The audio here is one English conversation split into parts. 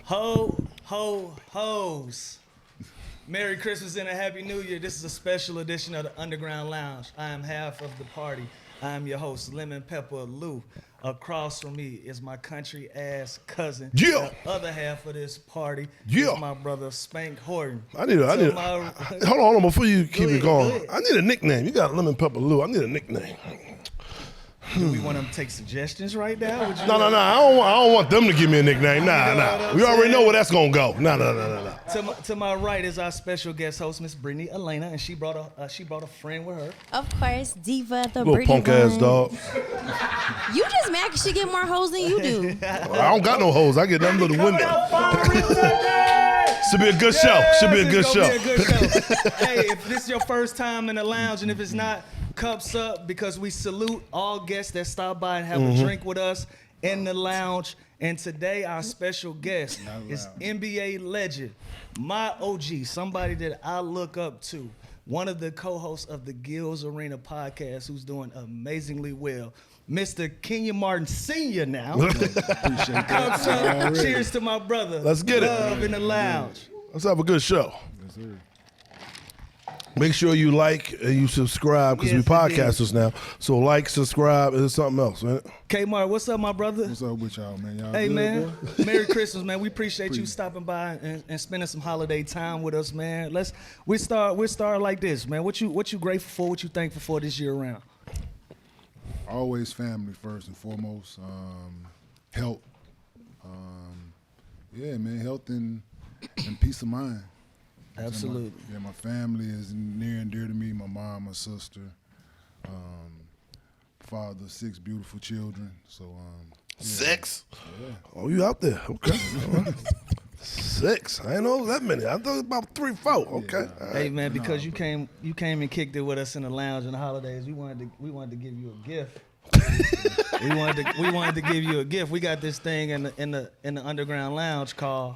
Hoes. Merry Christmas and a Happy New Year. This is a special edition of the Underground Lounge. I am half of the party. I am your host, Lemon Pepper Lou. Across from me is my country ass cousin. Yeah. The other half of this party Yeah. is my brother Spank Horton. Hold on, before you keep it going. I need a nickname. You got Lemon Pepper Lou. I need a nickname. Do we want them to take suggestions right now? No. I don't want them to give me a nickname. Nah. We already know where that's gonna go. No. To my right is our special guest host, Miss Brittney Elena, and she brought a friend with her. Of course, Diva, the Little Brittney punk ass dog. You just mad because she get more hoes than you do. I don't got no hoes. I get them little women. Should be a good show. Hey, if this is your first time in the lounge, and if it's not, cups up, because we salute all guests that stop by and have a drink with us in the lounge. And today our special guest is NBA legend, my OG, somebody that I look up to, one of the co-hosts of the Gills Arena podcast, who's doing amazingly well, Mr. Kenyon Martin Sr. now. Appreciate that. Cups up. Cheers to my brother. Let's get it. Love in the lounge. Let's have a good show. Yes, sir. Make sure you like and you subscribe because we podcasters now. So like, subscribe, and something else, man. K-Mar, what's up, my brother? What's up with y'all, man? Y'all Hey, good, man. boy? Merry Christmas, man. We appreciate you stopping by and spending some holiday time with us, man. We start like this, man. What you grateful for? What you thankful for this year around? Always family first and foremost. Health. Yeah, man. Health and peace of mind. Absolutely. My family is near and dear to me. My mom, my sister, father, 6 beautiful children. So, yeah. 6? Yeah. Oh, you out there? Okay. 6. I ain't know that many. I thought about 3, 4. Okay. Yeah. Hey, man, because you came and kicked it with us in the lounge in the holidays. We wanted to give you a gift. we wanted to give you a gift. We got this thing in the underground lounge called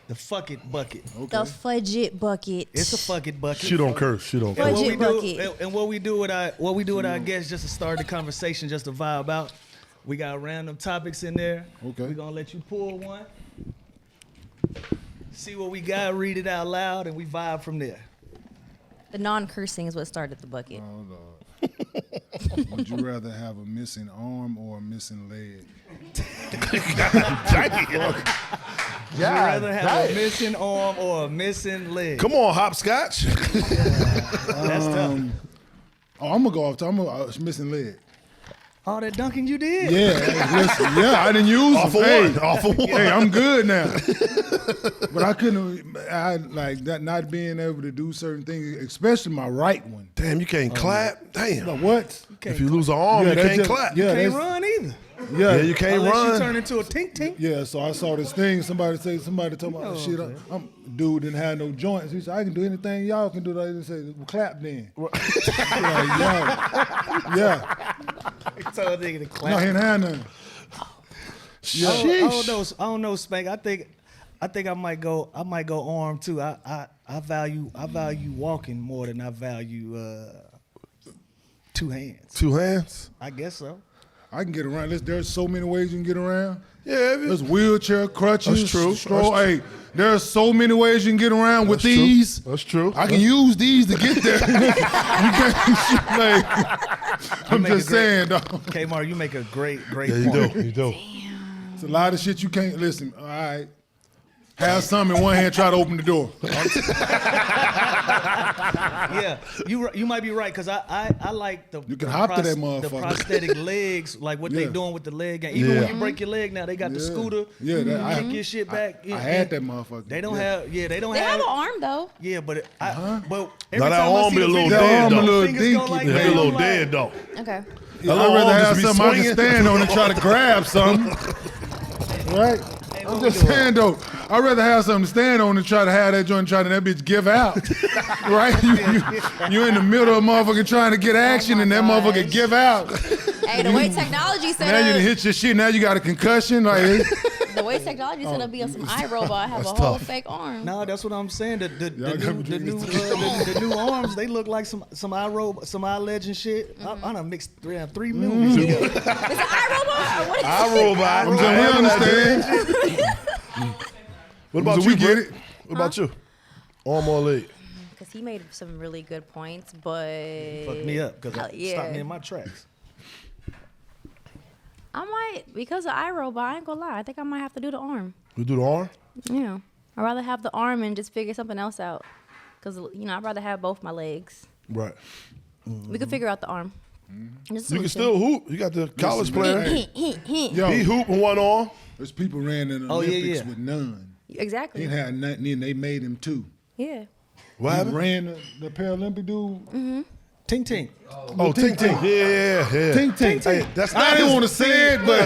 the Fuck It Bucket. Okay. The Fudge It Bucket. It's a Fuck It Bucket. She don't curse. And Fudge what it bucket. we do with our guests, just to start the conversation, just to vibe out. We got random topics in there. Okay. We're gonna let you pull one. See what we got, read it out loud, and we vibe from there. The non-cursing is what started the bucket. Oh, Lord. Would you rather have a missing arm or a missing leg? Would you rather have a missing arm or a missing leg? Come on, hopscotch. That's tough. I'm gonna go off. I'm a missing leg. All that dunking you did? Yeah, listen, I didn't use Off them. of one. Off of one. Hey, I'm good now. But I couldn't. I like that not being able to do certain things, especially my right one. Damn, you can't clap. Damn. Like what? If you lose an arm, you that's can't just- clap. Yeah, Can't that's- run either. Yeah, you can't Unless run. you turn into a Tink Tink. Yeah, so I saw this thing. Somebody told me, oh, shit, I'm dude didn't have no joints. He said, I can do anything y'all can do. I just say, well, clap then. Yeah. So a nigga to clap. No, he didn't have nothing. I don't know, Spank. I think I might go arm too. I value walking more than I value 2 hands. 2 hands? I guess so. I can get around. There's so many ways you can get around. Yeah. There's wheelchair, crutches, That's true. stroll. Hey, there's so many ways you can get around with these. That's true. I can use these to get there. You can't, like, I'm just saying, dog. Kmart, you make a great Yeah, you point. do. You do. It's a lot of shit you can't listen. All right. Have some in one hand, try to open the door. Yeah, you might be right, because I like the You can hop to that the motherfucker. prosthetic legs, like what they Yeah. doing with the leg. And even Yeah. when you break your leg now, they got the scooter. Yeah, you that- kick your shit back. I had that motherfucker. They don't Yeah. have. Yeah, they don't They have. have an arm though. Yeah, but but Now every that time I arm see be the a little fingers- dead, arm a though. little fingers go dinky. like Yeah, that, a little I'm like, dead, though. Okay. I'd rather have be something I can swinging. stand on and try to grab something. Right? I'm just saying though, I'd rather have something to stand on than try to have that joint and try to that bitch give out. Right? You in the middle of motherfucker trying to get action and that motherfucker give out. Hey, the way technology set Now you done up, hit your shit, now you got a concussion. Like, the way technology set up, be on some iRobot, have a That's whole tough. fake arm. No, that's what I'm saying. The Y'all got me new drinking the new arms, they look like some iLegend shit. I done mixed 3 movies together. Is it iRobot or what is it? iRobot. I'm saying, we understand. What about So you, we get Britt? it. What about you? Arm or leg? Because he made some really good points, but Fucked me up because yeah. stopped me in my tracks. I might, because of iRobot, I ain't gonna lie. I think I might have to do the arm. You do the arm? Yeah. I'd rather have the arm and just figure something else out. Because, I'd rather have both my legs. Right. We could figure out the arm. You can still hoop. You got the college player. Yo, He hoop in one arm. there's people ran in the Oh, yeah, Olympics yeah. with none. Exactly. He had nothing, and they made him two. Yeah. What He happened? ran the Paralympic dude. Tink Tink. Oh, Tink Tink. Yeah. Tink Tink. Hey, that's not I didn't his- want to say it, but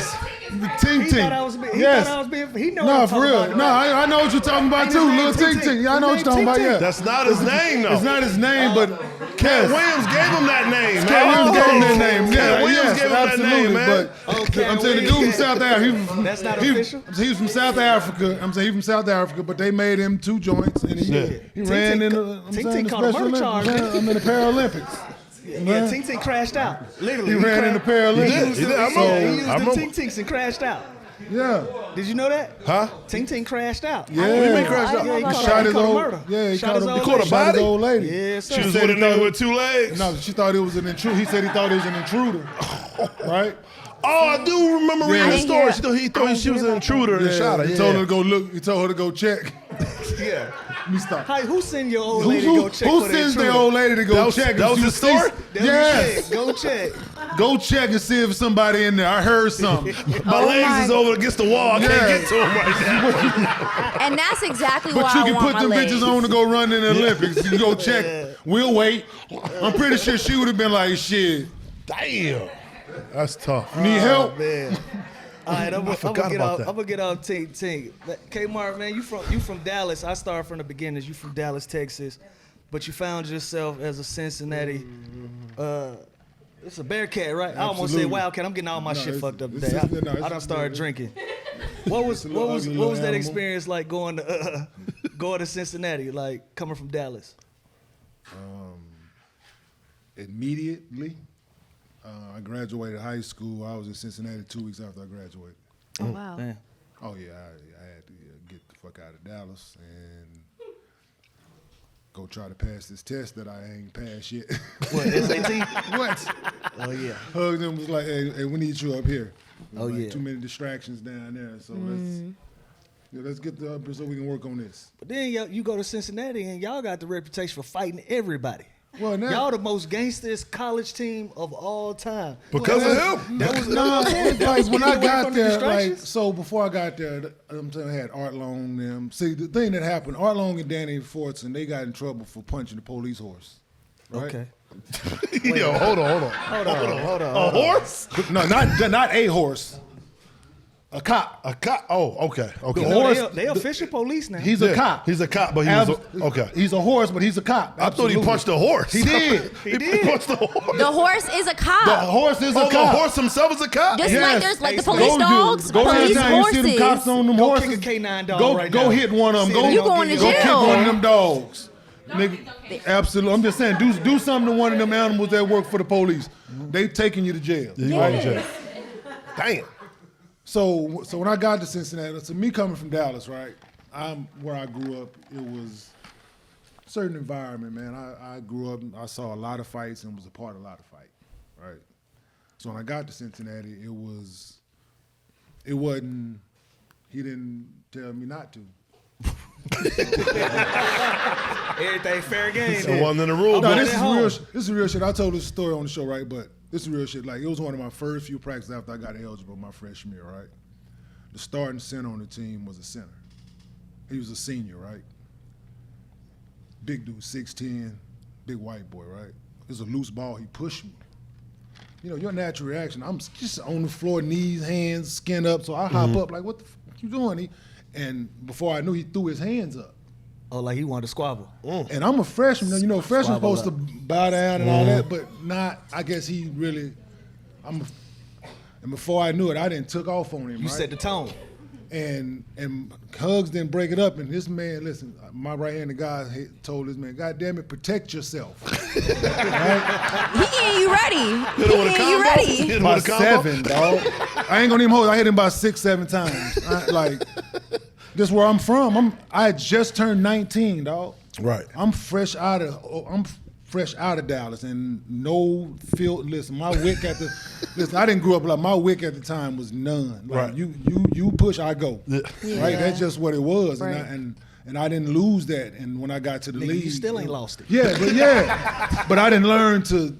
the Tink He Tink. thought I was being. He Yes. thought I was being. He know. No, what I'm for talking real. about. No, I know what you're talking about Ain't too. his Little name Tink Tink Tink. Yeah, I know what His you're talking name about. Tink Yeah. That's not his name, though. It's not his name, but Cat Williams gave him that name, Cat Williams gave him that man. name. Cat Yeah, Williams yes, gave him that absolutely. name, man. But Cat I'm saying the dude Williams. from South Africa. That's not official? He was from South Africa. I'm saying he from South Africa, but they made him two joints, and he Tink ran Tink- in the. I'm Tink saying Tink the caught a Special murder Olympics. charge, I'm in the Paralympics. Yeah, Man. Tink Tink crashed out. Literally, He ran in the Paralympics. He did. I So, he remember. used I the remember. Tink Tinks and crashed out. Yeah. Did you know that? Huh? Tink Tink crashed out. Yeah. What do you mean crashed out? Yeah, he He caught shot a his old. murder. Yeah, he Shot caught his a old He caught a lady. shot his body? old lady. Yes, sir. She was said with a he nigga thought- with two legs. No, she thought it was an intruder. He said he thought it was an intruder. Right? Oh, I do remember reading I the didn't story. hear- She thought he I thought didn't she was hear an about that. intruder and shot her. He Yeah. told her to go look. He told her to go check. Yeah. Let me stop. Hi, who send your old Who, lady to go check who for the sends their intruder? old lady to go That was- check? that and was see- his story? Yes. Go check. Go check and see if somebody in there. I heard something. My Oh legs my- is over against the wall. I Yeah. can't get to him right now. And that's exactly But why you I can want put my them legs. bitches on to go run in the Olympics. You go check. We'll wait. I'm pretty sure she would have been like, shit. Damn. That's tough. You need help? Man. All right, I'm forgot gonna get about off. that. I'm gonna get off Tink Tink. Kmart, man, you from Dallas. I started from the beginnings. You from Dallas, Texas, but you found yourself as a Cincinnati. It's a Bearcat, right? I almost said Absolutely. Wildcat. I'm getting all my No, shit it's- fucked up it's- today. no, it's- I done started drinking. What was a little ugly what little was that animal. experience like going to Cincinnati, like coming from Dallas? Immediately, I graduated high school. I was in Cincinnati 2 weeks after I graduated. Oh, wow. Man. Oh, yeah, I had to get the fuck out of Dallas and go try to pass this test that I ain't passed yet. What, SAT? What? Oh yeah. Hugged him, was like, hey, we need you up here. Oh, Like, yeah. Too many distractions down there, so let's get the up here so we can work on this. But then you go to Cincinnati and y'all got the reputation for fighting everybody. Well, now, Y'all the most gangstest college team of all time. Because of him. That was no, like when I Get away got from the there, like distractions? so before I got there, I'm saying I had Art Long them. See, the thing that happened, Art Long and Danny Fortson, they got in trouble for punching the police horse. Right? Okay. Yo, hold on. Hold on. A horse? No, not a horse. A cop. A cop? Oh, okay. The No, horse. they official police now. He's Yeah, a cop. He's a cop, but he was okay. He's a horse, but he's a cop. I thought he Absolutely. punched a horse. He did. He punched the horse. The horse is a cop. The horse is a Oh, cop. the horse himself is a cop? Just Yes. like there's like the Go police Go dogs, go police downtown, you see them cops horses. on them Go horses. kick a K9 dog go, right go now. hit one of them. See Go, if You they don't going give to you- go kick jail. one of them dogs. Nigga, absolutely. I'm just saying, do something to one of them animals that work for the police. They taking you to jail. You right? going to jail. Damn. So when I got to Cincinnati, so me coming from Dallas, right? Where I grew up, it was a certain environment, man. I grew up, I saw a lot of fights and was a part of a lot of fight, right? So when I got to Cincinnati, it wasn't, he didn't tell me not to. Everything fair game. So one in the rule No, book. This is real shit. I told this story on the show, right? But this is real shit. Like, it was one of my first few practices after I got eligible my freshman year, right? The starting center on the team was a center. He was a senior, right? Big dude, 6'10", big white boy, right? It was a loose ball. He pushed me. You know, your natural reaction, I'm just on the floor, knees, hands, skin up. So I hop up like, what the fuck you doing? And before I knew, he threw his hands up. Oh, like he wanted to squabble. And I'm a freshman. You know, freshmen Squabble supposed up. to bow down and all that, but not. I guess he really. And before I knew it, I didn't took off on him. You right? set the tone. And Hugs didn't break it up. And this man, listen, my right-handed guy told this man, God damn it, protect yourself. He getting you ready. He Hit him with a getting you combo? ready. Hit him By with a combo? 7, dog. I ain't gonna even hold it. I hit him by 6, 7 times. this where I'm from. I had just turned 19, dog. Right. I'm fresh out of Dallas, and no field. Listen, my wick at the listen. I didn't grow up like my wick at the time was none. Like, Right. You push, I go. Yeah. Right. That's just what it was, Right. and I didn't lose that. And when I got to the league, You still ain't lost it. Yeah, but I didn't learn to.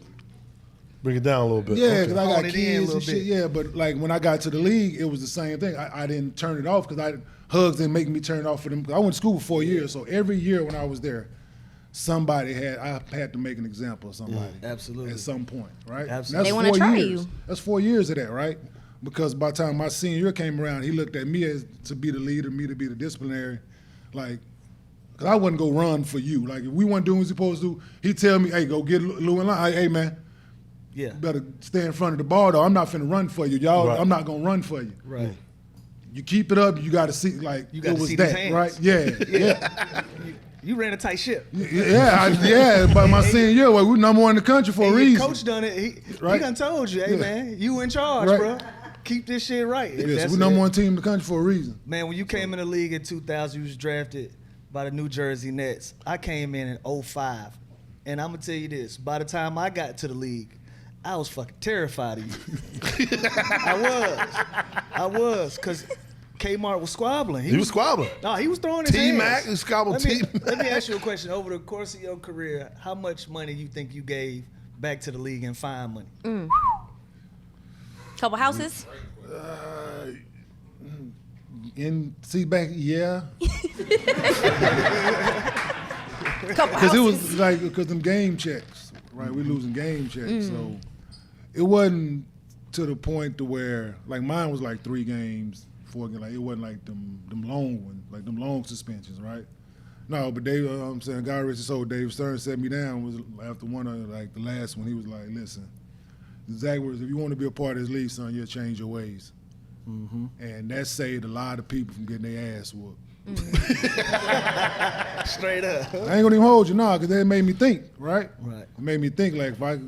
Bring it down a little bit. Yeah, because I Hold got it in a kids little and shit. bit. Yeah, but like when I got to the league, it was the same thing. I didn't turn it off because hugs didn't make me turn it off for them. I went to school for 4 years, so every year when I was there, I had to make an example of somebody. Absolutely. At some point, right? Absolutely. They wanna try years. you. That's 4 years of that, right? Because by the time my senior year came around, he looked at me as to be the leader, me to be the disciplinary, like. Cause I wouldn't go run for you. Like if we weren't doing what we supposed to do, he'd tell me, "Hey, go get Lou in line. Hey, man, Yeah. better stay in front of the ball, though. I'm not finna run for you, y'all. Right. I'm not gonna run for you. Right. You keep it up. You got to see, like You gotta it was see these that, hands. right? Yeah, You ran a tight ship. yeah. But my senior year, we number one in the country for a And your reason. coach done it. He Right. done told you, hey man, you in charge, Right. bro. Keep this shit right. Yes, That's we number it. one team in the country for a reason. Man, when you came in the league in 2000, you was drafted by the New Jersey Nets. I came in 05. And I'm going to tell you this. By the time I got to the league, I was fucking terrified of you. I was. Because Kmart was squabbling. He was squabbling. No, he was throwing his hands. T-Mac, he squabbled T-Mac. Let me ask you a question. Over the course of your career, how much money you think you gave back to the league in fine money? Couple houses. In back, yeah, Couple because it houses. was like because them game checks, right? We losing game checks, so it wasn't to the point to where like mine was like 3 games, 4 games. Like it wasn't like them long ones, like them long suspensions, right? No, but Dave, I'm saying Guy Richard, so Dave Stern set me down was after one of like the last one. He was like, "Listen, Zach, if you want to be a part of this league, son, you'll change your ways." And that saved a lot of people from getting their ass whooped. Straight up. I ain't gonna even hold you now, because that made me think, right? Right. It made me think like I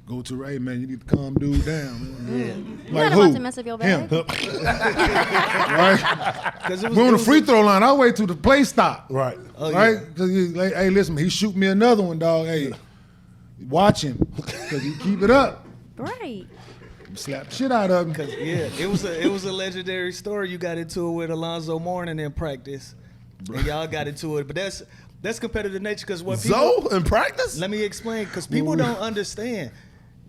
go to Ray, man, you need to calm dude down. Man. You're not about to mess up your bag. Him. Right? Because We're on the free throw line. I wait till the play stop. Right. Oh, Right? yeah. Because like, hey, listen, he shoot me another one, dog. Hey, watch him, because he keep it up. Right. Slap the shit out of him. Yeah, it was a legendary story. You got into it with Alonzo Mourning in practice, and y'all got into it. But that's competitive nature because what people. So in practice? Let me explain, because people don't understand.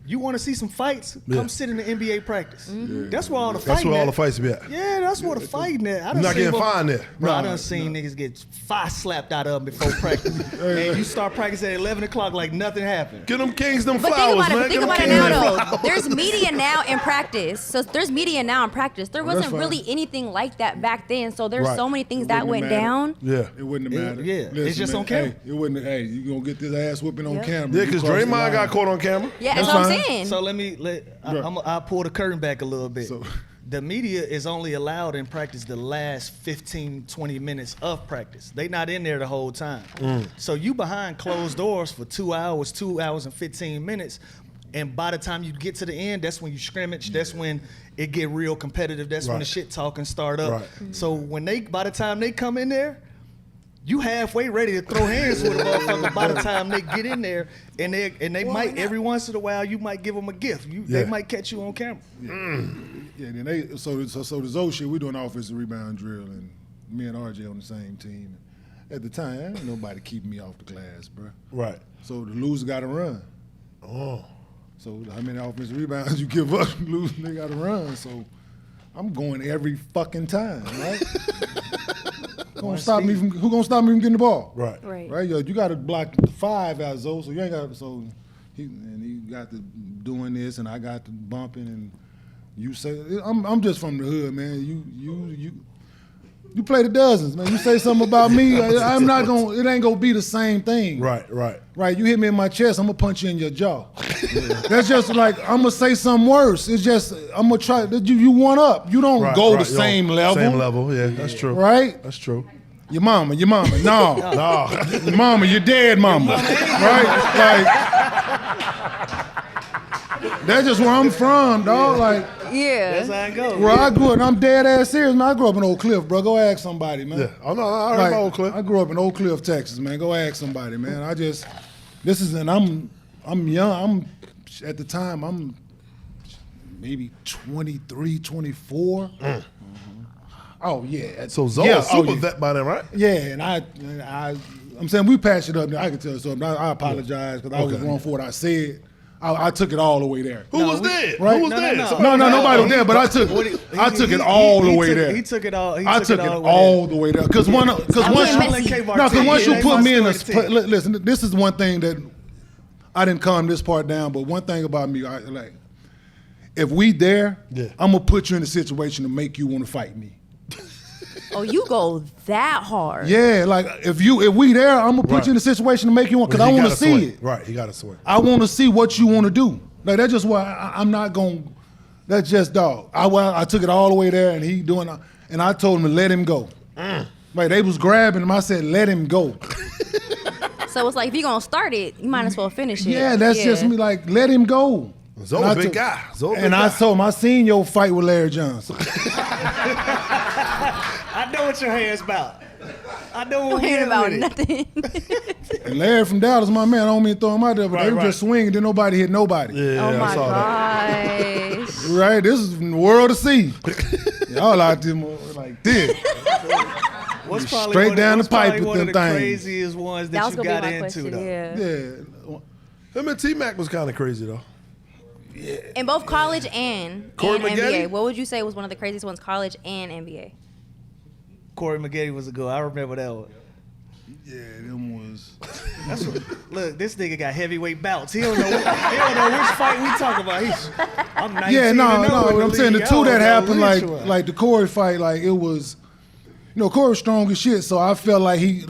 You want to see some fights? Come sit in the NBA practice. That's where all the fighting. That's where all the at. fights be at. Yeah, that's where the fighting at. I You're done not seen getting fined there. Bro, I done seen niggas get fire slapped out of them before practice. And you start practice at 11 o'clock like nothing happened. Get them Kings them But flowers, man. think Get about them it Kings now them though. flowers. There's media now in practice. So there's media now in practice. There that's wasn't fine. really anything like that back then. So there's Right. so many things It that wouldn't went have down. Yeah. It wouldn't have mattered. yeah, it's just on camera. Hey, it wouldn't. Hey, you gonna get this ass whipping on Yeah. camera? Yeah, You because crossed the Draymond line. got caught on camera. Yeah, that's That's what I'm fine. saying. So I'll pull the curtain back a little bit. So- The media is only allowed in practice the last 15, 20 minutes of practice. They not in there the whole time. So you behind closed doors for 2 hours and 15 minutes. And by the time you get to the end, that's when you scrimmage. That's when it get real competitive. That's when the Right. shit talking start up. Right. So by the time they come in there, you halfway ready to throw hands with a motherfucker by the time they get in there, and they might every once in a while you might give them a gift. They Yeah. might catch you on camera. Yeah, then so the Zoe shit, we doing offensive rebound drill, and me and RJ on the same team. At the time, ain't nobody keeping me off the glass, bro. Right. So the loser got to run. Oh. So how many offensive rebounds you give up, lose, they got to run. So I'm going every fucking time, right? Who gonna stop me from getting the ball? Right. Right. Right, yo, you got to block the 5 out, Zoe. So you ain't got. So he got to doing this, and I got to bumping, and you say I'm just from the hood, man. You play the dozens, man. You say something about me, I'm not gonna. It ain't gonna be the same thing. Right. Right. You hit me in my chest, I'm gonna punch you in your jaw. That's just like I'm gonna say something worse. It's just I'm gonna try. You one up. You don't Right, go right. the same level. Same level, yeah, that's true. Right? That's true. Your mama, no. No. Your mama, your dead mama. Right? Like that's just where I'm from, dog. Like Yeah. That's how it goes. Bro, I grew up, and I'm dead ass serious, man. I grew up in Oak Cliff, bro. Go ask somebody, man. Yeah. Oh no, I heard about Oak Cliff. I grew up in Oak Cliff, Texas, man. Go ask somebody, man. I'm young. At the time, I'm maybe 23, 24. Oh yeah. So Zoe was super vet by then, right? Yeah, and I'm saying we patched it up. I can tell you something. I apologize because I was wrong for what I said. I took it all the way there. Who was there? Right? Who was there? No, nobody was there. But I took it all the way there. He took it all. I took it all the way there because once you put me in a listen, this is one thing that I didn't calm this part down. But one thing about me, if we there, I'm gonna put you in a situation to make you want to fight me. Oh, you go that hard. Yeah, like if we there, I'm gonna put you in a situation to make you want, because I want to see it. Right, he got to swing. I want to see what you want to do. Like that's just why I'm not gonna. That's just dog. I took it all the way there, and and I told him to let him go. Like they was grabbing him, I said let him go. So it's like if you're gonna start it, you might as well finish it. Yeah, that's just me. Like let him go. Zoe a big guy. I told him I seen your fight with Larry Johnson. I know what your hair's about. I know what Ain't about with nothing. And Larry from Dallas, my man, I don't mean to throw him out there, but they were just swinging, then nobody hit nobody. Yeah, Oh my I saw that. gosh. Right, this is the world to see. Y'all out there like this. What's probably Straight down the pipe with one them of the things. craziest ones That that was you gonna got be my into, question. though. Yeah. Yeah. Him and T-Mac was kind of crazy, though. In both college and Corey NBA, Maggette? what would you say was one of the craziest ones, college and NBA? Corey Maggette was a good. I remember that one. Yeah, them was. Look, this nigga got heavyweight bouts. He don't know. He don't know which fight we talk about. I'm 19. Yeah, no. What I'm saying, the two that happened, like like the Corey fight, like it was. Corey was strong as shit, so I felt like he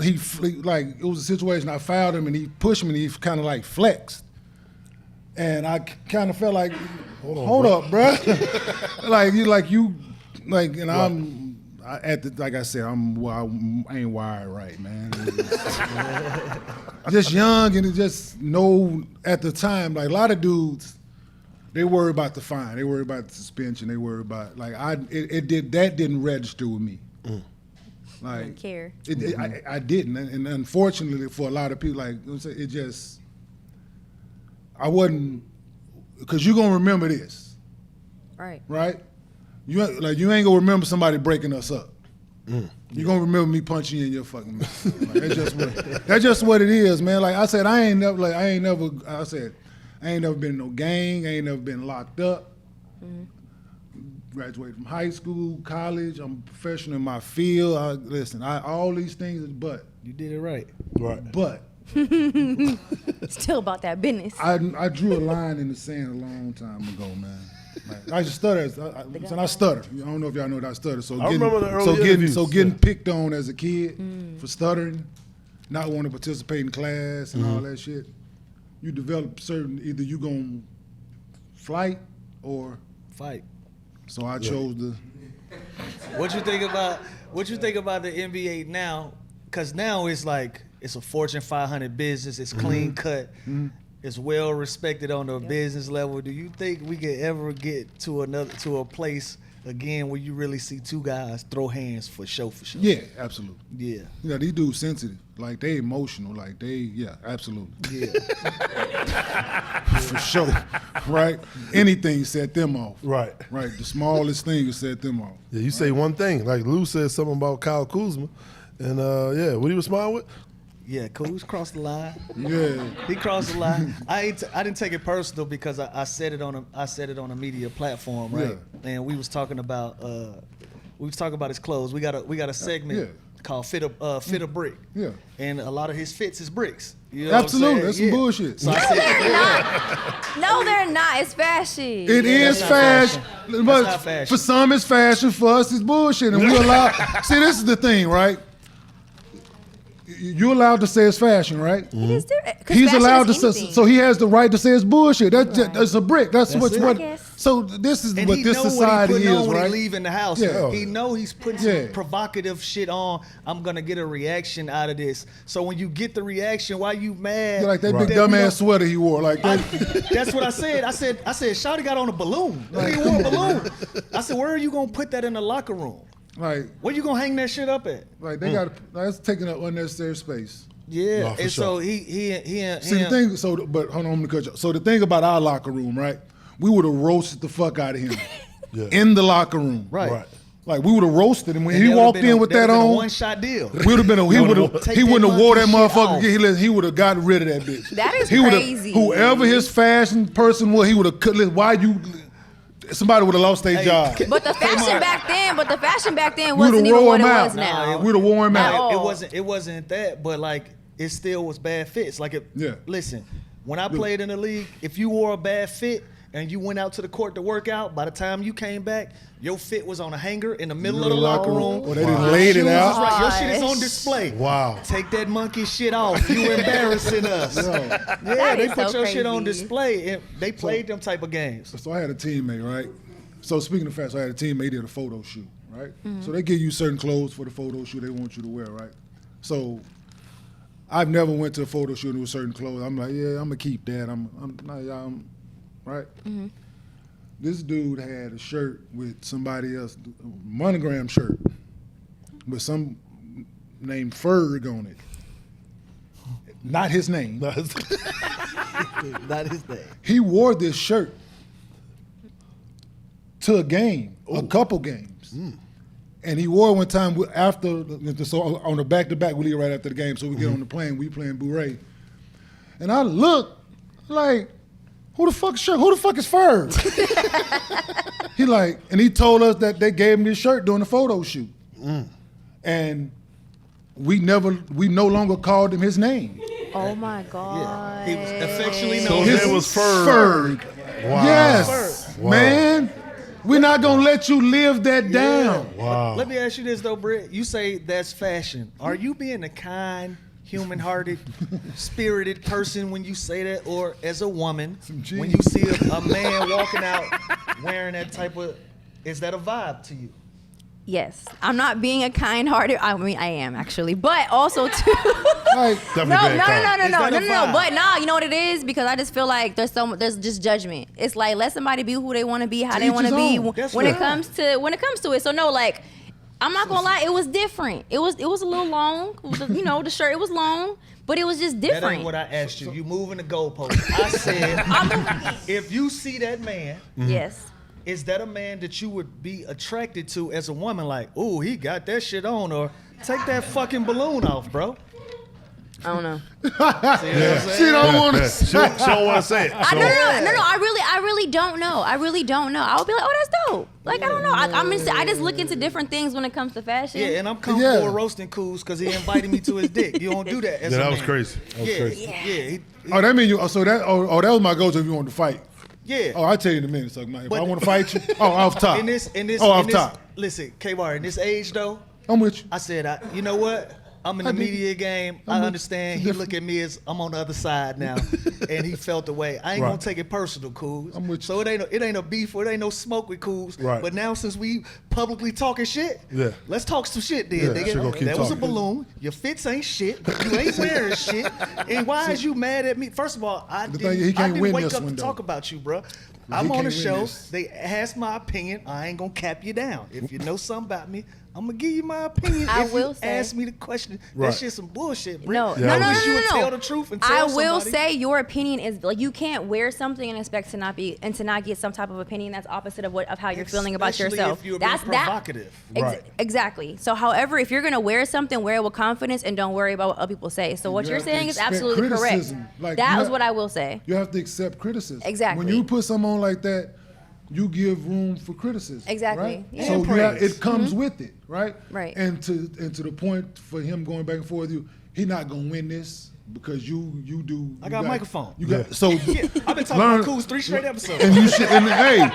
like it was a situation. I fouled him and he pushed me and he kind of like flexed, and I kind of felt like, hold up, bro. Like I said, I ain't wired right, man. Just young and just know at the time, like a lot of dudes, they worry about the fine, they worry about the suspension, they worry about that didn't register with me. Like Didn't care. I didn't, and unfortunately for a lot of people, like it just, I wasn't, because you're gonna remember this, right? You ain't gonna remember somebody breaking us up. You're gonna remember me punching you in your fucking mouth. Like, that's just what it is, man. Like I said, I ain't never been in no gang, I ain't never been locked up. Graduated from high school, college. I'm a professional in my field. All these things, but you did it right. Right. But Still about that business. I drew a line in the sand a long time ago, man. Like, I just stutter. I stutter. I don't know if y'all know that I stutter. So I remember the early interviews. getting picked on as a kid for stuttering, not wanting to participate in class and all that shit. You develop either you gonna fight or fight. So I chose the. What you think about the NBA now? Because now it's like it's a Fortune 500 business. It's clean cut. It's well respected on the business level. Do you think we could ever get to a place again where you really see two guys throw hands for show? Yeah, absolutely. Yeah. These dudes sensitive. Like they emotional. Like absolutely. Yeah. For sure. Right? Anything set them off. Right. Right. The smallest thing will set them off. Yeah, you say one thing. Like Lou said something about Kyle Kuzma. And what he respond with? Yeah, Kuz crossed the line. Yeah, he crossed the line. I didn't take it personal because I said it on a media platform, right? Yeah. And we was talking about his clothes. We got a segment called Fit a Brick. Yeah. And a lot of his fits is bricks. You know absolutely, that's some bullshit. So I said, no, they're not. It's fashion. It is fashion. But not fashion. For some it's fashion, for us it's bullshit. And we allow. See, this is the thing, right? You're allowed to say it's fashion, right? It is He's allowed to say, so he has the right to say it's bullshit. That's a brick. That's what. I guess. So this is And what he this know society what he putting is, on when right? he leaving the house. Yeah. He know he's putting Yeah. some provocative shit on. I'm gonna get a reaction out of this. So when you get the reaction, why you mad? Yeah, like that Right. big that we dumbass sweater he wore, like that. That's what I said. I said, Shawty got on a balloon. He wore a balloon. I said, where are you gonna put that in the locker room? like Where you gonna hang that shit up at? they got that's taking up unnecessary space. Yeah, No, for and so sure. he See the thing, but hold on, I'm gonna cut you. So the thing about our locker room, right? We would have roasted the fuck out of him Yeah. in the locker room. Right. Like we would have roasted him when And he that would've walked been in a- with that that would've been a on. one-shot deal. Would have been he would have Take he that wouldn't have wore that monkey shit motherfucker. off. He would have gotten rid of that bitch. That is he would've- crazy. Whoever his fashion person was, he would have cut. Why you? Somebody would have lost their job. But the fashion back then, We wasn't would've even wore what him it out. was now. We'd have wore him At out. all. It wasn't that, but like it still was bad fits. Like Yeah. listen, when I played in the league, if you wore a bad fit and you went out to the court to work out, by the time you came back, your fit was on a hanger in the middle of the locker room. Or they done laid it Shoes out. was right. Your shit is on display. Wow. Take that monkey shit off. You embarrassing us. Yeah, That they is put so your shit on crazy. display. And they played them type of games. So I had a teammate, right? So speaking of facts, I had a teammate did a photo shoot, right? Mm-hmm. So they give you certain clothes for the photo shoot they want you to wear, right? So I've never went to a photo shoot with certain clothes. I'm like, yeah, I'm gonna keep that. I'm right. Mm-hmm. This dude had a shirt with somebody else, a monogram shirt, with some named Ferg on it. Not his name. That is that. He wore this shirt to a game, a couple games. And he wore it one time after, so on the back-to-back, we leave right after the game, so we get on the plane, we playing Bouret. And I look like, who the fuck is Ferg? He like, and he told us that they gave him this shirt during the photo shoot. And we no longer called him his name. Oh my God. He was affectionately So known. his as name was Ferg. Ferg. Wow. Yes, Wow. man. We're not gonna let you live that down. Wow. Let me ask you this though, Britt. You say that's fashion. Are you being a kind, human-hearted, spirited person when you say that, or as a woman, Some when you see a man walking out wearing that type of, is that a vibe to you? Yes, I'm not being a kind-hearted. I mean, I am actually, but also too. Like, Definitely No, being no, kind. no, no, Is no, that no, a no, no. vibe? But nah, you know what it is? Because I just feel like there's just judgment. It's like let somebody be who they want to be, how To they each want to his be own. That's when it right. comes to it. So no, like I'm not gonna lie, it was different. It was a little long. You know, the shirt it was long, but it was just That different. ain't what I asked you. You moving the goalpost. I said, if you see that man, Yes. is that a man that you would be attracted to as a woman? Like, ooh, he got that shit on, or take that fucking balloon off, bro. I don't know. See what I'm saying? she don't want to. She don't want to say it. No. So- I really don't know. I really don't know. I would be like, oh, that's dope. Like I don't know. I just look into different things when it comes to fashion. Yeah, and I'm comfortable Yeah. with roasting Coos because he invited me to his dick. You don't do that as Yeah, a that man. was crazy. That was Yeah, crazy. yeah, Oh, that mean you? Oh, so that? Oh, that was my go-to if you wanted to fight. yeah. Oh, I'll tell you in a minute. So if But- I want to fight you, off top. In this, off top. Listen, K-Bar, in this age though, I'm with you. I said, you know what? I'm in the I dig it. media game. I understand. He look at me as I'm on the other side now, and he felt the way. I ain't gonna Right. take it personal, Coos. I'm with you. So it ain't a beef or it ain't no smoke with Coos. Right. But now since we publicly talking shit, Yeah. let's talk some shit then. Yeah, nigga. sure, go keep That was a talking. balloon. Your fits ain't shit. You ain't wearing shit. And why is you mad at me? First of all, I The thing is, he didn't can't win wake this up to one, though. talk about you, bro. He I'm on can't a win show. this. They asked my opinion. I ain't gonna cap you down. If you know something about me, I'm gonna give you my opinion. I if will you say- ask me the question, Right. that shit's some bullshit, Britt. No, Yeah, no, I no, wish no, you no, would no. tell the truth and tell I will somebody. say your opinion is like you can't wear something and expect to not get some type of opinion that's opposite of how you're feeling about Especially yourself. if you're being provocative. Right. Exactly. So, however, if you're gonna wear something, wear it with confidence and don't worry about what other people say. So, what You you're have to saying is expect absolutely correct. criticism. Like, That you is have- what I will say. You have to accept criticism. Exactly. When you put something on like that, you give room for criticism. Exactly. Right? Yeah. So And you have, praise. it comes with it, right? Right. And to the point for him going back and forth with you, he not gonna win this because you do. I got a microphone. You got so. Yeah, I've been talking Learn- about Coos 3 straight episodes. And you should, and hey,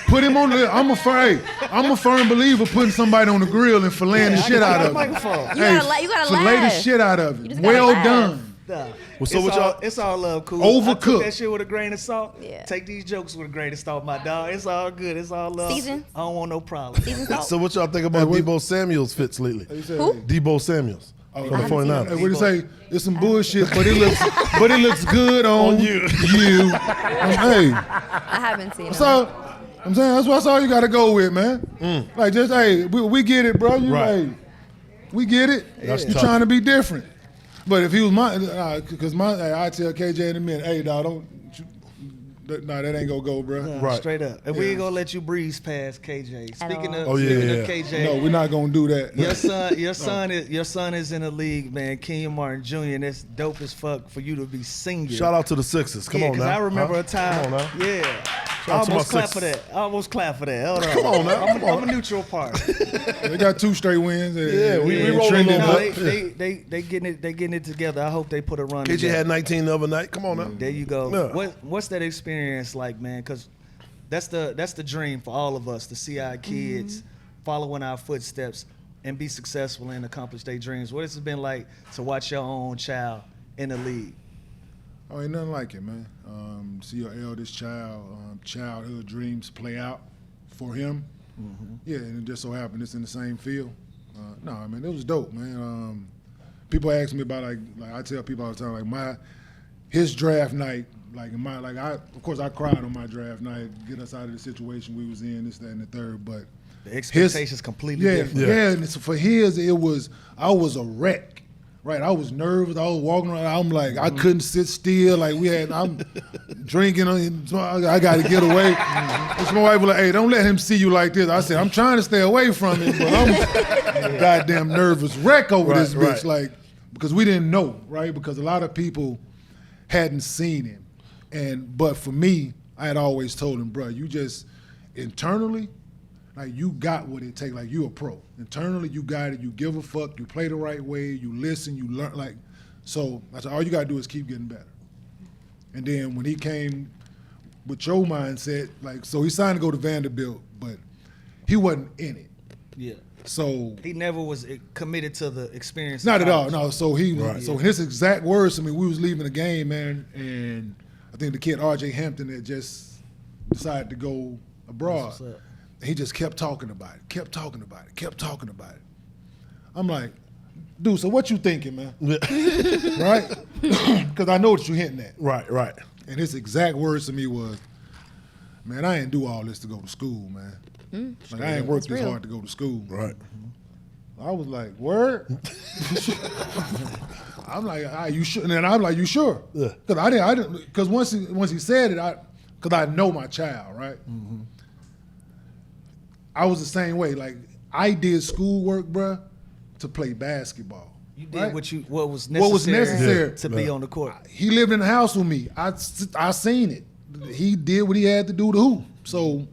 put him on the. I'm a firm believer putting somebody on the grill and filleting the I shit got out a of it. microphone. You gotta laugh. fillet the shit out of You it. just gotta Well laugh. done. Nah. Well, so what y'all? It's all love, cool. Overcooked. I took that shit with a grain of salt. Yeah. Take these jokes with a grain of salt, my dog. It's all good. It's all love. Seasons? I don't want no problem. Season salt. So what y'all think about Hey, what- Debo Samuel's fits lately? Who? Debo Samuels from the I haven't seen 49ers. Hey, what do you say? It's some bullshit, but it looks good on you. Hey, I haven't seen him. so I'm saying that's all you got to go with, man. Like just hey, we get it, bro. You Right. hey, we get it. That's You tough. trying to be different. But if he was my, because I tell KJ in a minute, hey, dog, that ain't gonna go, bro. Right. Straight up. And we ain't gonna let you breeze past KJ. Speaking all. of, Oh, yeah, speaking yeah. of KJ, No, we're not gonna do that. your son is in the league, man. Kenyon Martin Jr. And that's dope as fuck for you to be singing. Shout out to the Sixers. Come yeah, on now. I remember Huh? a time. Come on now. Yeah. Shout out to my Almost clap for Sixers. that. Almost clap for that. Hold on. Come on now. I'm a neutral part. They got 2 straight wins. Yeah, we rolling trending a No, little up. they getting it together. I hope they put a run. KJ together. had 19 the other night. Come on now. There you go. Yeah. What's that experience like, man? Because that's the dream for all of us to see our kids following our footsteps and be successful and accomplish their dreams. What has it been like to watch your own child in the league? Oh, ain't nothing like it, man. See your eldest child, childhood dreams play out for him. Yeah, and it just so happened it's in the same field. No, I mean, it was dope, man. People ask me about like I tell people all the time, like his draft night, of course I cried on my draft night, get us out of the situation we was in, this, that, and the third, but The expectations completely different. yeah, and it's, for his, I was a wreck. Right, I was nervous. I was walking around. I'm like, I couldn't sit still. Like I'm drinking. So I got to get away. And so my wife was like, "Hey, don't let him see you like this." I said, "I'm trying to stay away from him, but I'm a goddamn nervous wreck over this bitch." Right. Like, because we didn't know, right? Because a lot of people hadn't seen him, but for me, I had always told him, "Bro, you just internally." Like, you got what it takes. Like, you a pro. Internally, you got it. You give a fuck. You play the right way. You listen. You learn. Like, so I said, all you got to do is keep getting better. And then when he came with your mindset, like, so he signed to go to Vanderbilt, but he wasn't in it. Yeah. So He never was committed to the experience. not of at all. college. No. So so his exact words to me, we was leaving the game, man, and I think the kid R.J. Hampton had just decided to go abroad. That's what's up. He just kept talking about it, kept talking about it, kept talking about it. I'm like, dude, so what you thinking, man? Right? Because I know what you're hinting at. Right. And his exact words to me was, man, I ain't do all this to go to school, man. Like, I ain't worked this real. hard to go to school. Right. I was like, word? I'm like, you sure? And then I'm like, you sure? Yeah. Because I didn't, because once he said it, because I know my child, right? I was the same way. Like, I did schoolwork, bruh, to play basketball. You did right? what was necessary to be on the court. He lived in the house with me. I seen it. He did what he had to do to hoop. So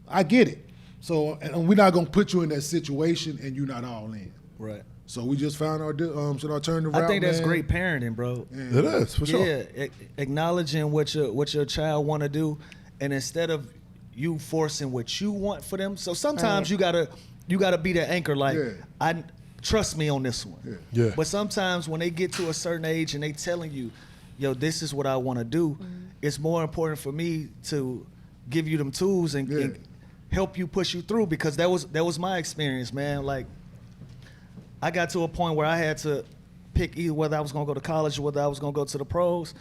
I get it. So, and we're not gonna put you in that situation and you're not all in. Right. So we just found our alternative route. I think that's man. great parenting, bro. It is, for sure. Yeah, acknowledging what your child want to do, and instead of you forcing what you want for them. So sometimes you gotta be the anchor. Like, I trust me on this one. Yeah. But sometimes when they get to a certain age and they telling you, yo, this is what I want to do, it's more important for me to give you them tools and help you push you through, because that was my experience, man. Like, I got to a point where I had to pick either whether I was gonna go to college or whether I was gonna go to the pros,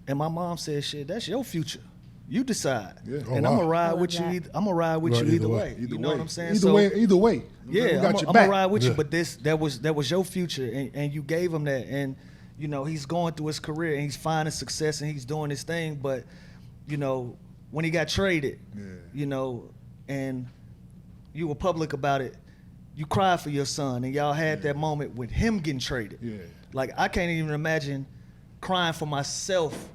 and my mom said, "Shit, that's your future. You decide." Yeah. And wow. I'm gonna ride love with you. that. I'm gonna ride with you either way. Either You know way. what I'm saying? Either way. Yeah, we I'm got your gonna back. ride with you. Yeah. But that was your future, and you gave him that, and you know he's going through his career and he's finding success and he's doing his thing. But you know when he got traded, you know, and you were public about it, you cried for your son, and y'all had that moment with him getting traded. Yeah. Like, I can't even imagine crying for myself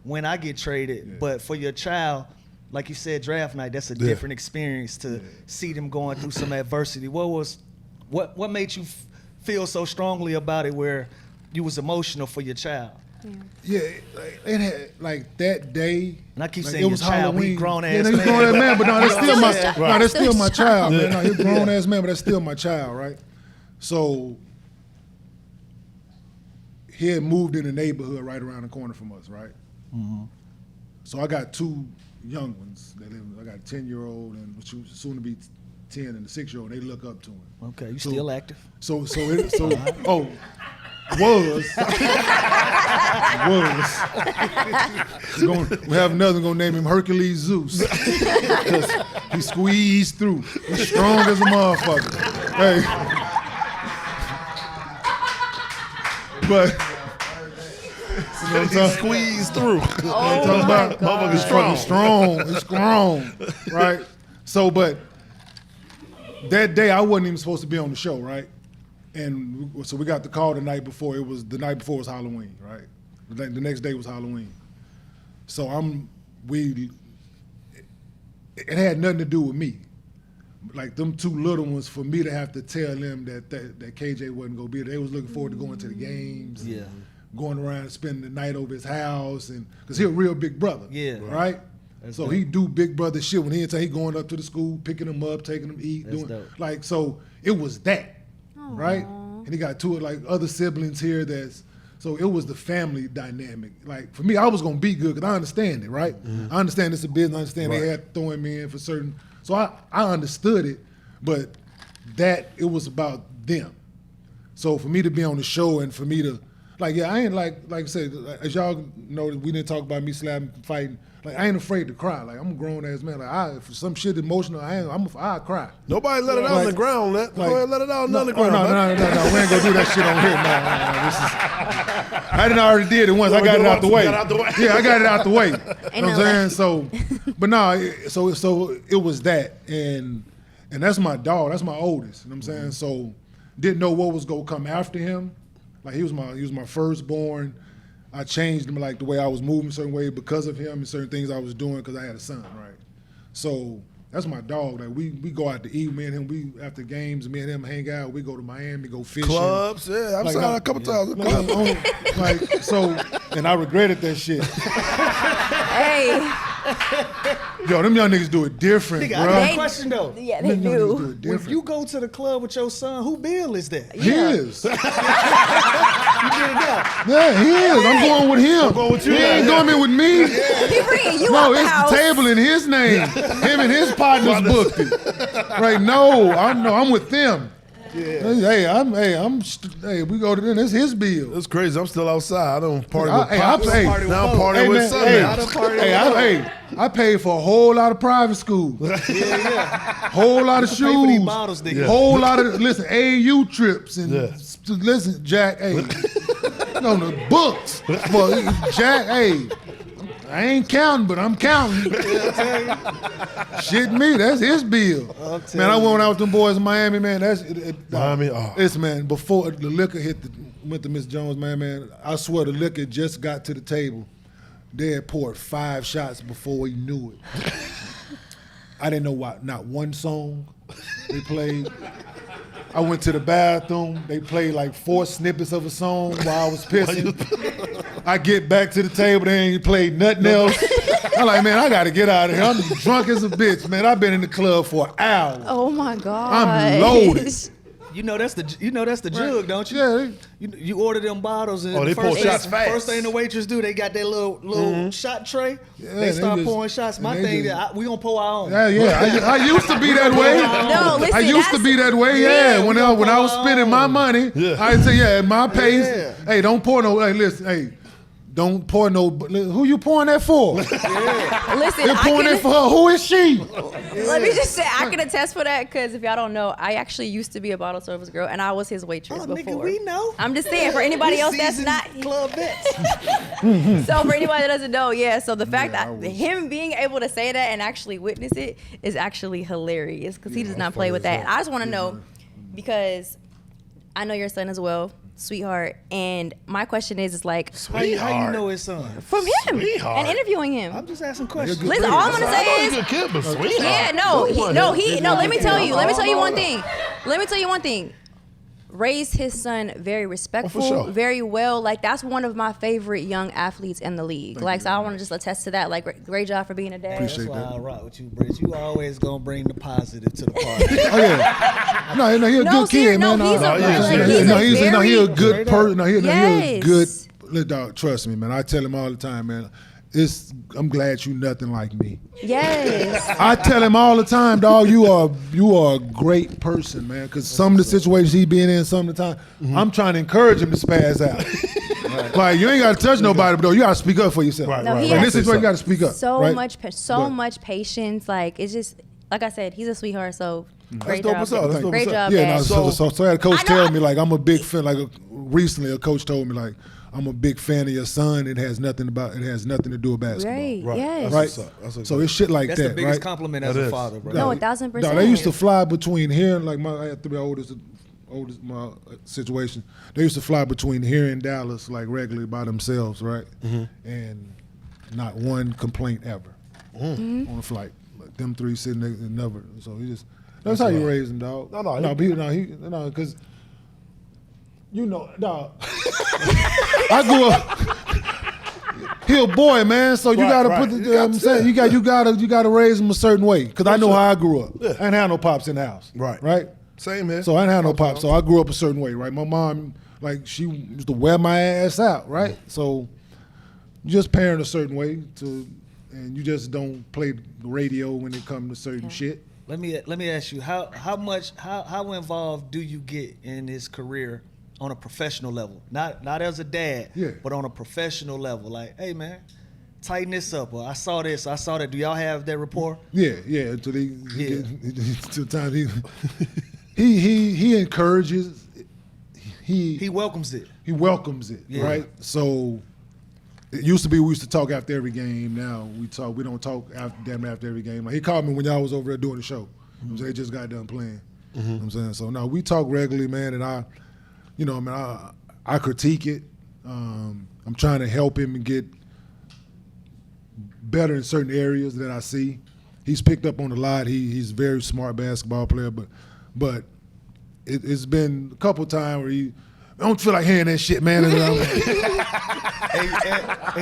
when I get traded, but for your child, like you said, draft night, that's a different experience to see them going through some adversity. What made you feel so strongly about it where you was emotional for your child? Yeah, it had like that day. And I keep like, saying it was your child, Halloween. he grown Yeah, ass he's man. grown ass man, but no, that's still my Yeah. no, that's still my child, man. No, he's grown Yeah. ass man, but that's still my child, right? So he had moved in the neighborhood right around the corner from us, right? So I got 2 young ones that live. I got a 10-year-old and which was soon to be 10 and a 6-year-old. They look up to him. Okay, you still active? Was. We have another gonna name him Hercules Zeus because he squeezed through. He's strong as a motherfucker. Hey, but you know what I'm Squeeze through. Oh my God. He's strong, right? So, but that day I wasn't even supposed to be on the show, right? And so we got the call the night before. The night before was Halloween, right? The next day was Halloween. So it had nothing to do with me. Like them 2 little ones, for me to have to tell them that KJ wasn't gonna be there. They was looking forward to going to the games. Yeah. Going around and spending the night over his house, and because he a real big brother. Yeah. Right? So he do big brother shit when he going up to the school, picking them up, taking them to eat, That's doing dope. like, so it was that. Right? And he got 2 like other siblings here so it was the family dynamic. Like for me, I was gonna be good because I understand it, right? I understand it's a business, I understand they had throwing me in for certain. So I understood it, but that it was about them. So for me to be on the show and for me to I ain't like I said, as y'all know, we didn't talk about me slapping, fighting. Like I ain't afraid to cry. Like I'm a grown ass man. Like if some shit emotional, I cry. Nobody let it out on the ground. Go ahead, let it out on the ground. No. We ain't gonna do that shit on here. No. I didn't already did it once. I got it out the way. Yeah, I got it out the way. You know what I'm saying? So, but no, so it was that, and that's my dog. That's my oldest. You know what I'm saying? So, didn't know what was gonna come after him. Like he was my firstborn. I changed him like the way I was moving a certain way because of him and certain things I was doing because I had a son, right? So that's my dog. Like we go out to eat, me and him. We after games, me and him hang out. We go to Miami, go fishing. Clubs, yeah. I've saw it a couple times. And I regretted that shit. Hey. Yo, them young niggas do it different, Nigga, bro. I got a question though. Yeah, they Them young niggas do do. it different. When you go to the club with your son, who bill is that? His. Yeah, he is. I'm going with him. going with you. He ain't going with me. He bringing you No, out the it's house. the table in his name. Him and his partners booked it. Right? No, I'm with them. Yeah. Hey, we go to them. It's his bill. It's crazy. I'm still outside. I don't party with I pops. pay. Now I'm partying with son now. I paid for a whole lot of private schools. Whole lot of pay for these shoes. bottles, nigga. Whole lot of AAU trips and listen, Jack. Hey, no, the books. Well, Jack. Hey, I ain't counting, but I'm counting. Shit, me, that's his bill. Man, I went out with them boys in Miami, man. Miami, It's man. Before the liquor went to Miss Jones, man. I swear the liquor just got to the table. They had poured 5 shots before we knew it. I didn't know not one song they played. I went to the bathroom. They played like 4 snippets of a song while I was pissing. I get back to the table. They ain't played nothing else. I'm like, man, I got to get out of here. I'm drunk as a bitch, man. I've been in the club for hours. Oh my God. I'm loaded. You know that's the jug, don't you? Yeah. You order them bottles and they pour shots fast. First thing the waitress do, they got their little shot tray. Yeah, they start just- pouring shots. My and they thing, just- we gonna pour our own. Yeah. I used to be that way. No, listen, I used to be that way. Yeah. When I was spending my money, I'd say, at my pace. Yeah. Hey, don't pour no. Hey, listen. Hey, don't pour no. Who you pouring that for? Listen, You're pouring it for her. Who is she? Let me just say, I can attest for that because if y'all don't know, I actually used to be a bottle service girl and I was his waitress Oh, before. nigga, we know. I'm just saying, for anybody else that's Seasoned not. club vets. So for anybody that doesn't know, so the fact that him being able to say that and actually witness it is actually hilarious because he does not play with that. And I just want to know, because I know your son as well, sweetheart, and my question is like, How you know his son? from him Sweetheart. and interviewing him. I'm just asking questions. Listen, all I'm gonna say is, He's a kid, but sweetheart. yeah, no. Let me tell you one thing. raised his son very respectful, sure. very well. Like, that's one of my favorite young athletes in the league. Like, so I want to just attest to that. Like, great job for being a dad. Appreciate That's why that. I rock with you, Britt. You always gonna bring the positive to the party. Oh yeah. No, he's a good kid, man. He's a good person. He's a good. Yes. Look, dog, trust me, man. I tell him all the time, man. I'm glad you nothing like me. Yes. I tell him all the time, dog, you are a great person, man. Because some of the situations he been in some of the time, I'm trying to encourage him to spaz out. Right. Like, you ain't got to touch nobody, but though, you got to speak up for yourself. Right, No, right, he right. In has this situation, you got to speak up. So right? much patience. Like, it's just, like I said, he's a sweetheart. So great dope job. as hell. That's dope Great as hell. job, Yeah, Dad. no, so I had a coach I know, tell me, like, I'm a big fan. Like, recently a coach told me, like, I'm a big fan of your son. It has nothing to do with basketball. Right. Right. Yes. Right. That's what's So up. it's shit like That's that, the biggest right? compliment as That a is. father, bro. No, 1,000%. No, they used to fly between here, like I had to be oldest my situation. They used to fly between here and Dallas like regularly by themselves, right? And not one complaint ever on a flight. Like them three sitting there and never. So he just that's how you raise him, dog. No, because dog. I grew up. He a boy, man. So you gotta put the. I'm saying you gotta raise him a certain way. Because I know how I grew up. Yeah. I didn't have no pops in the house. Right. Same here. So I didn't have no pops. So I grew up a certain way. Right. My mom, like, she used to wear my ass out. Right. So you just parent a certain way and you just don't play the radio when it comes to certain shit. Let me ask you, how involved do you get in his career on a professional level? Not as a dad, but on a professional level. Like, hey man, tighten this up. Or I saw this, I saw that. Do y'all have that rapport? Yeah. Until to time he encourages. He welcomes it. He welcomes it, right? So it used to be we used to talk after every game. Now we don't talk after every game. Like, he called me when y'all was over there doing the show. They just got done playing. You know what I'm saying? So no, we talk regularly, man, and I critique it. I'm trying to help him get better in certain areas that I see. He's picked up on a lot. He's a very smart basketball player, but it's been a couple times where I don't feel like hearing that shit, man. And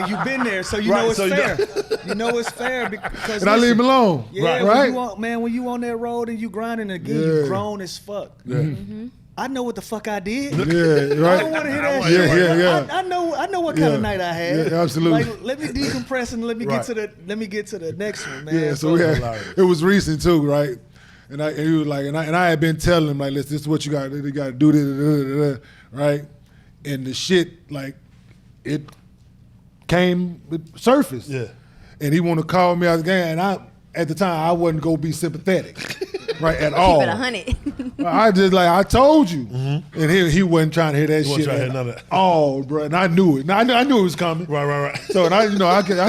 you've been there, so you know it's fair. You know it's fair because and I leave him alone. Yeah, right. When you on that road and you grinding again, you grown as fuck. Yeah. I know what the fuck I did. Yeah, right. I don't want to hear that shit. Yeah. I know what kind of night I had. Yeah, absolutely. Like, let me decompress and let me get to the next one, man. Yeah, so it was recent too, right? And he was like, and I had been telling him, like, listen, this is what you got to do, this, right? And the shit, like, it surfaced. Yeah. And he want to call me out of the game, and at the time I wasn't gonna be sympathetic, right, at all. Keep it 100. I just like, I told you, and he wasn't trying to hear that shit trying to hear none of that. all, bro. And I knew it. I knew it was coming. Right. So and I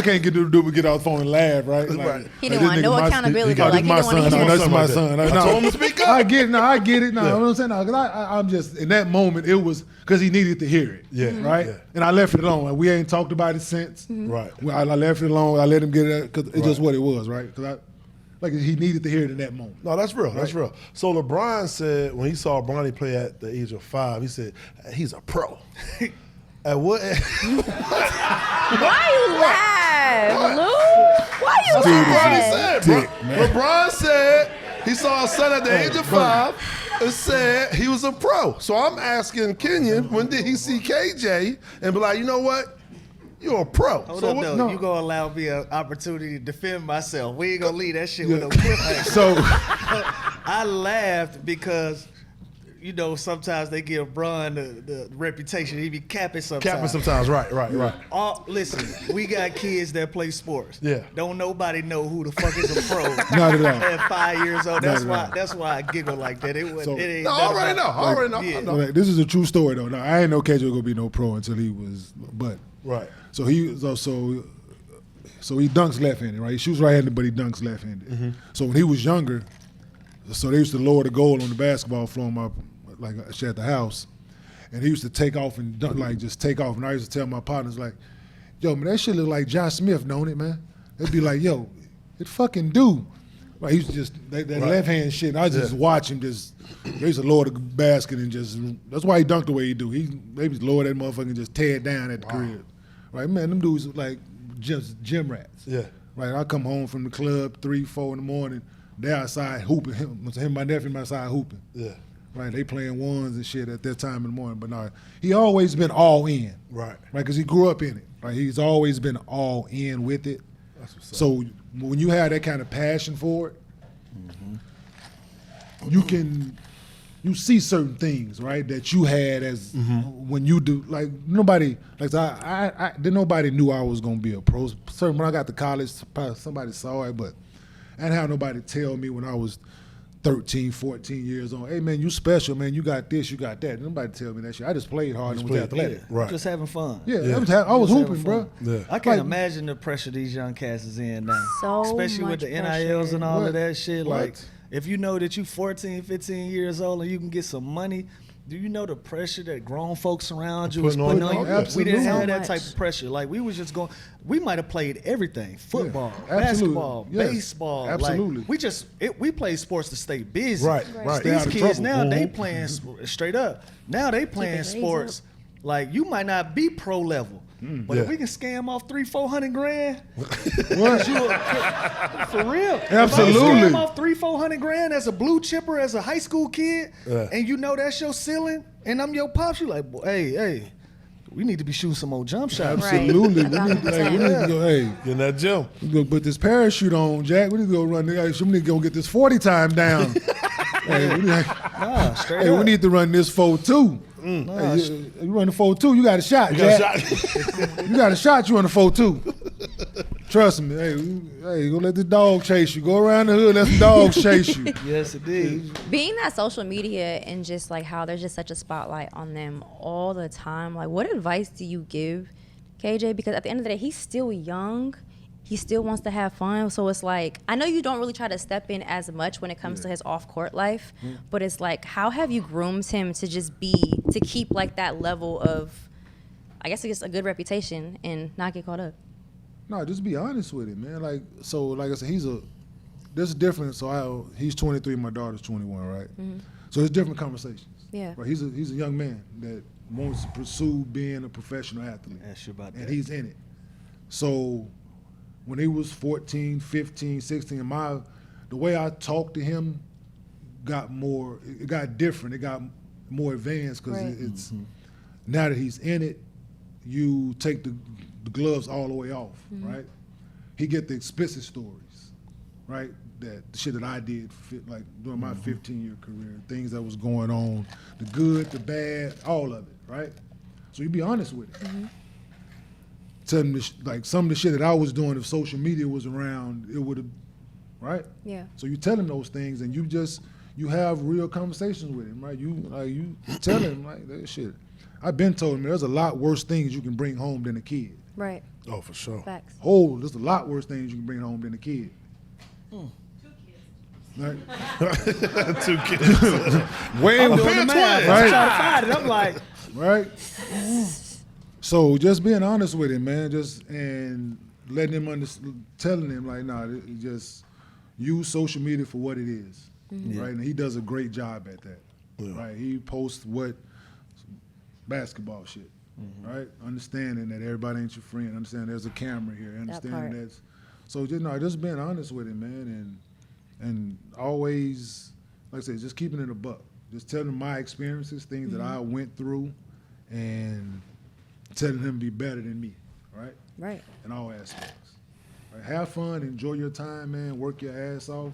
can't get the dude to get off the phone and laugh, right? Like, He didn't want no accountability. This Like, he my didn't want to son. hear No, that. that's my son. I told him to speak up. I get it. I get it. No, you know what I'm saying? No, because I'm just in that moment. It was because he needed to hear it. Yeah. Right. Yeah. And I left it alone. Like, we ain't talked about it since. Right. I left it alone. I let him get it because it's just what it was. Right. Because he needed to hear it in that moment. No, that's real. That's real. So LeBron said when he saw Bronny play at the age of 5, he said he's a pro. At what? Why you laugh, Lou? Why you laugh? LeBron said he saw his son at the age of 5 and said he was a pro. So I'm asking Kenyon, when did he see KJ and be like, you know what? You're a pro. Hold so up, what, though. no. You gonna allow me an opportunity to defend myself. We ain't gonna leave that shit with no cliffhanger. So I laughed because, sometimes they give Bron the reputation. He be capping sometimes. Right. Listen, we got kids that play sports. Yeah. Don't nobody know who the fuck is a pro. Not at all. At 5 years old. Not at all. That's why I giggle like that. It ain't. No, I already know. Yeah. I know. like, this is a true story though. Now, I ain't know KJ was gonna be no pro until he was, but Right. so he dunks left-handed, right? He shoots right-handed, but he dunks left-handed. So when he was younger, so they used to lower the goal on the basketball floor at the house, and he used to take off and dunk, like just take off. And I used to tell my partners like, "Yo, man, that shit look like Josh Smith, don't it, man?" They'd be like, "Yo, it fucking do." Like he was just that left hand shit. I just watch him just. He used to lower the basket and just. That's why he dunked the way he do. They just lower that motherfucker and just tear it down at the crib. Right, man. Them dudes like just gym rats. Yeah. Right. I come home from the club 3, 4 in the morning. They're outside hooping. Him and my nephew outside hooping. Yeah. Right, they playing ones and shit at that time in the morning. But no, he always been all in. Right. Right, because he grew up in it. Right, he's always been all in with it. That's what's up. So when you have that kind of passion for it, you see certain things, right, that you had as when you do. Like nobody, like I didn't nobody knew I was gonna be a pro. Certain when I got to college, probably somebody saw it, but I didn't have nobody tell me when I was 13, 14 years old, hey man, you special, man, you got this, you got that. Nobody tell me that shit. I just played hard and was athletic. Right. Just having fun. Yeah. I was hooping, bro. Yeah. I can't imagine the pressure these young cats is in now. So especially with the much NILs and all What? of that shit. What? Like, if you know that you 14, 15 years old and you can get some money, do you know the pressure that grown folks around you was Putting putting on on you? you? We didn't So have that much. type of pressure. Like, we was just going, we might have played everything. Football, absolutely. basketball, Yes, baseball. absolutely. Like, we played sports to stay busy. Right. Stay These out of kids trouble. now, they playing straight up. Now they playing raised sports. Like, you might not be pro level. But if we can scam off 300-400 grand, What? for real. Absolutely. If I can scam off 300-400 grand as a blue chipper, as a high school kid, and you know that's your ceiling, and I'm your pops, you like, boy, hey, we need to be shooting some more jump shots. Absolutely. We need to go, hey, Get in that gym. we go put this parachute on, Jack. We need to go run. We need to go get this 40 time down. Hey, Nah, straight hey, up. we need to run this 4-2. Hey, you run the 4-2, you got a shot, You Jack. got a shot. You got a shot, you run the 4-2. Trust me. Hey, go let the dog chase you. Go around the hood, let the dogs chase you. Yes, it did. Being that social media and just like how there's just such a spotlight on them all the time, like what advice do you give KJ? Because at the end of the day, he's still young. He still wants to have fun. So it's like, I know you don't really try to step in as much when it comes to his off-court life, but it's like, how have you groomed him to to keep like that level of, I guess it's a good reputation and not get caught up? No, just be honest with it, man. Like I said, there's a difference. So he's 23, my daughter's 21, right? So it's different conversations. Yeah. Right? He's a young man that wants to pursue being a professional athlete. Ask you about And that. he's in it. So when he was 14, 15, 16, the way I talked to him it got different. It got more advanced because Right. it's now that he's in it, you take the gloves all the way off, right? He get the explicit stories, right? That the shit that I did, like during my 15-year career, things that was going on, the good, the bad, all of it, right? So you be honest with it. Tell him like some of the shit that I was doing, if social media was around, it would have, right? Yeah. So you tell him those things, and you have real conversations with him, right? You tell him like that shit. I've been told him there's a lot worse things you can bring home than a kid. Right. Oh, for sure. Facts. Oh, there's a lot worse things you can bring home than a kid. Right? 2 kids. Way I'm more doing the than math. right? I'm trying to find it. I'm like, Right? So just being honest with him, man, and letting him telling him like, nah, just use social media for what it is, right? And he does a great job at that, right? He posts basketball shit, right? Understanding that everybody ain't your friend, understanding there's a camera here, understanding that's, so just being honest with him, man, and always, like I said, just keeping it a buck, just telling him my experiences, things that I went through, and telling him to be better than me, right? Right. In all aspects. Right? Have fun, enjoy your time, man, work your ass off,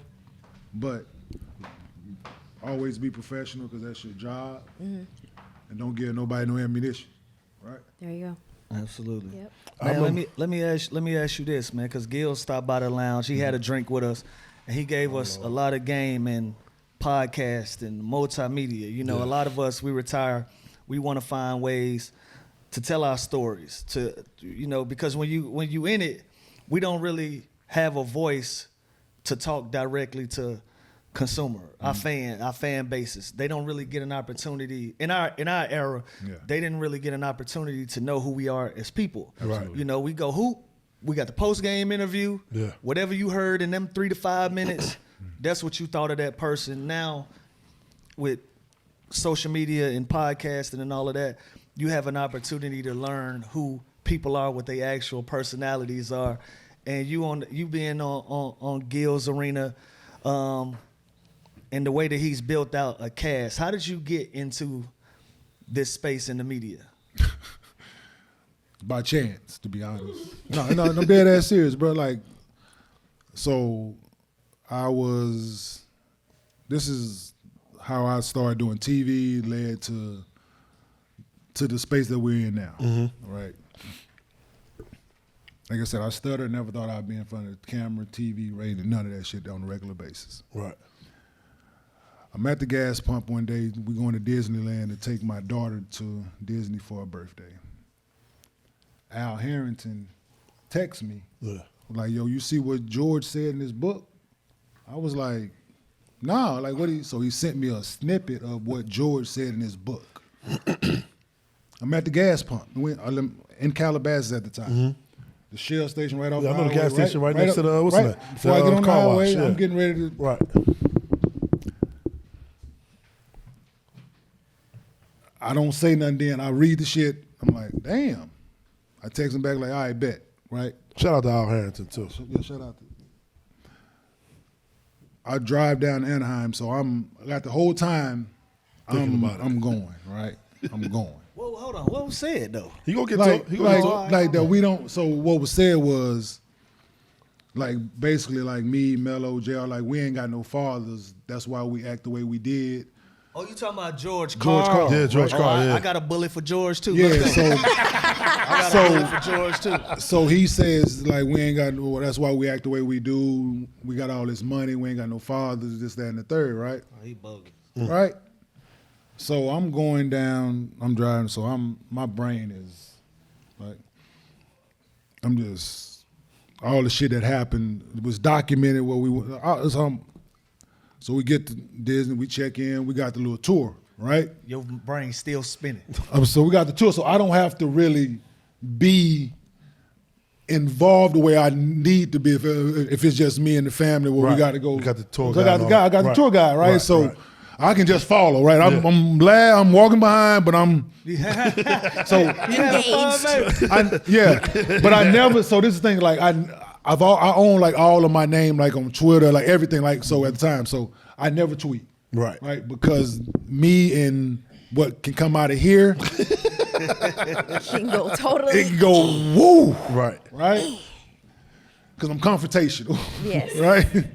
but always be professional because that's your job, and don't give nobody no ammunition, right? There you go. absolutely. Yep. Man, let me ask you this, man, because Gil stopped by the lounge. He had a drink with us, and he gave us a lot of game and podcast and multimedia. You know, a lot of us, we retire, we want to find ways to tell our stories, because when you in it, we don't really have a voice to talk directly to consumer, our fan bases. They don't really get an opportunity in our era. Yeah. They didn't really get an opportunity to know who we are as people. Absolutely. You know, we go hoop. We got the post game interview. Yeah. Whatever you heard in them 3 to 5 minutes, that's what you thought of that person. Now, with social media and podcasting and all of that, you have an opportunity to learn who people are, what their actual personalities are, and you being on Gil's Arena, and the way that he's built out a cast. How did you get into this space in the media? By chance, to be honest. No, I'm dead ass serious, bro. Like, so this is how I started doing TV, led to the space that we're in now, right? Like I said, I stuttered, never thought I'd be in front of the camera, TV, radio, none of that shit on a regular basis. Right. I'm at the gas pump one day, we going to Disneyland to take my daughter to Disney for her birthday. Al Harrington texts me, like, yo, you see what George said in his book? I was like, nah, like what so he sent me a snippet of what George said in his book. I'm at the gas pump in Calabasas at the time. The Shell station right off the highway. I know the gas station right next to the, what's that? Before I get on the car highway, wash, I'm getting ready to. Right. I don't say nothing then. I read the shit. I'm like, damn. I text him back like, all right, bet, right? Shout out to Al Harrington, too. Yeah, shout out to. I drive down to Anaheim, so I'm got the whole time I'm going, right? I'm going. Whoa, hold on. What was said though? He gonna get Like, to he gonna like that we don't. So what was said was, like basically like me, Mello, JR, like we ain't got no fathers. That's why we act the way we did. Oh, you talking about George George Carl? Carl. Yeah, George Carl, yeah. I got a bullet for George too. Yeah, Let's go. so I got a bullet for George too. so he says like we ain't got no. That's why we act the way we do. We got all this money. We ain't got no fathers. This, that, and the third, right? Oh, he bogus. Right. So I'm going down. I'm driving. So my brain is like I'm just all the shit that happened was documented. What we so we get to Disney. We check in. We got the little tour. Right? Your brain's still spinning. So we got the tour, so I don't have to really be involved the way I need to be if it's just me and the family where we got to go. You got the tour guide. I got the Right. tour guide, right? Right, So right. I can just follow, right? I'm glad I'm walking behind, but I'm so Engaged. but I never. So this is the thing, like I own like all of my name, like on Twitter, like everything, like so at the time. So I never tweet. Right. Because me and what can come out of here, Can go totally. it can go woo, Right. right? Because I'm confrontational, Yes. right?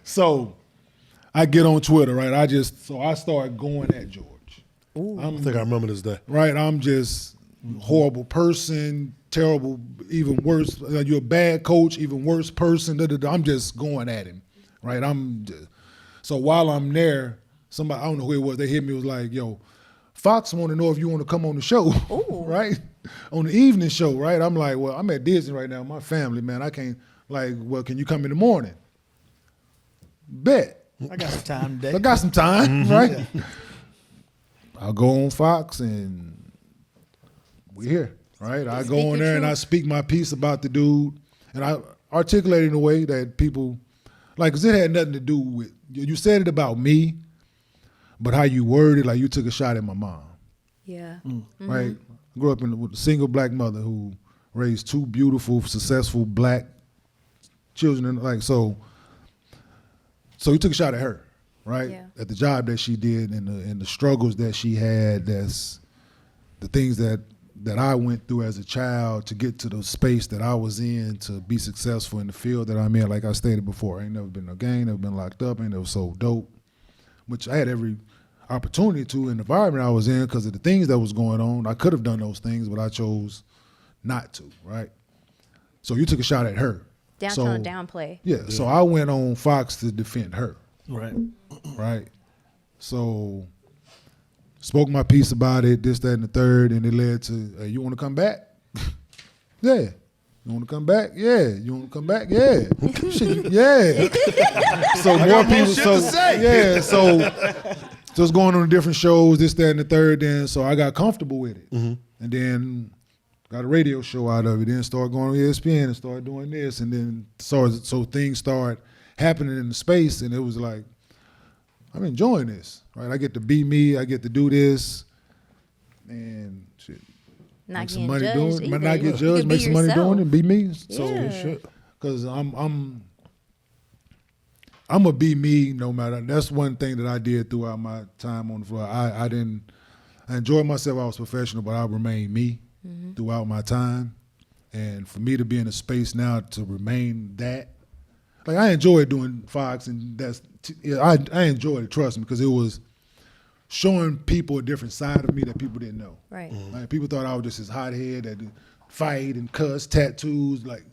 So I get on Twitter, right? I start going at George, I think I remember this day. right? I'm just horrible person, terrible, even worse. You're a bad coach, even worse person. I'm just going at him, right? So while I'm there, somebody, I don't know who it was, they hit me, was like, yo, Fox want to know if you want to come on the show, right? On the evening show, right? I'm like, well, I'm at Disney right now with my family, man. I can't, like, well, can you come in the morning? Bet. I got some time today. I got some time, right? I'll go on Fox and we're here, right? I go on there and I speak my piece about the dude, and I articulate it in a way that people, like, because it had nothing to do with, you said it about me, but how you worded, like you took a shot at my mom, Yeah. right? I grew up with a single black mother who raised two beautiful, successful black children, and like so you took a shot at her, right? Yeah. At the job that she did and the struggles that she had. That's the things that I went through as a child to get to the space that I was in to be successful in the field that I'm in. Like I stated before, I ain't never been no gang, never been locked up, ain't never sold dope, which I had every opportunity to in the environment I was in because of the things that was going on. I could have done those things, but I chose not to, right? So you took a shot at her. Trying to downplay. Yeah, so I went on Fox to defend her, Right. right? So spoke my piece about it, this, that, and the third, and it led to, hey, you want to come back? Yeah. You want to come back? Yeah. You want to come back? Yeah. Shit, yeah. So more people. So yeah. So it's going on different shows, this, that, and the third. Then so I got comfortable with it, and then got a radio show out of it. Then started going on ESPN and started doing this, and then so things start happening in the space, and it was like, I'm enjoying this, right? I get to be me, I get to do this, and shit. Not Make some getting money judged doing it, either. not get You judged, can make be some money yourself. doing it, and be me. Yeah. Because I'm gonna be me no matter. That's one thing that I did throughout my time on the floor. I enjoyed myself. I was professional, but I remained me throughout my time. And for me to be in a space now to remain that, like I enjoyed doing Fox, and I enjoyed it. Trust me, because it was showing people a different side of me that people didn't know. Right. Like people thought I was just this hothead that fight and cuss, tattoos, like.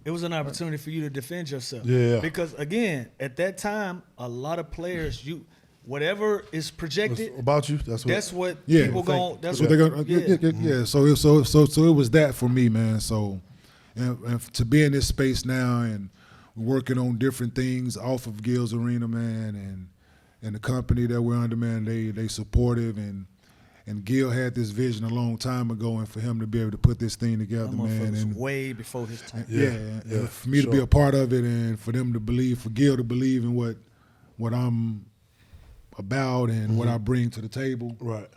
It was an opportunity for you to defend yourself. Yeah. Because again, at that time, a lot of players, whatever is projected About you, that's what people going. That's what they're gonna. Yeah. So it was that for me, man. So, and to be in this space now and working on different things off of Gil's Arena, man, and the company that we're under, man, they supportive and Gil had this vision a long time ago, and for him to be able to put this thing together, man, and way before his time. and for me to be a part of it, and for them to believe, for Gil to believe in what I'm about and what I bring to the table, right.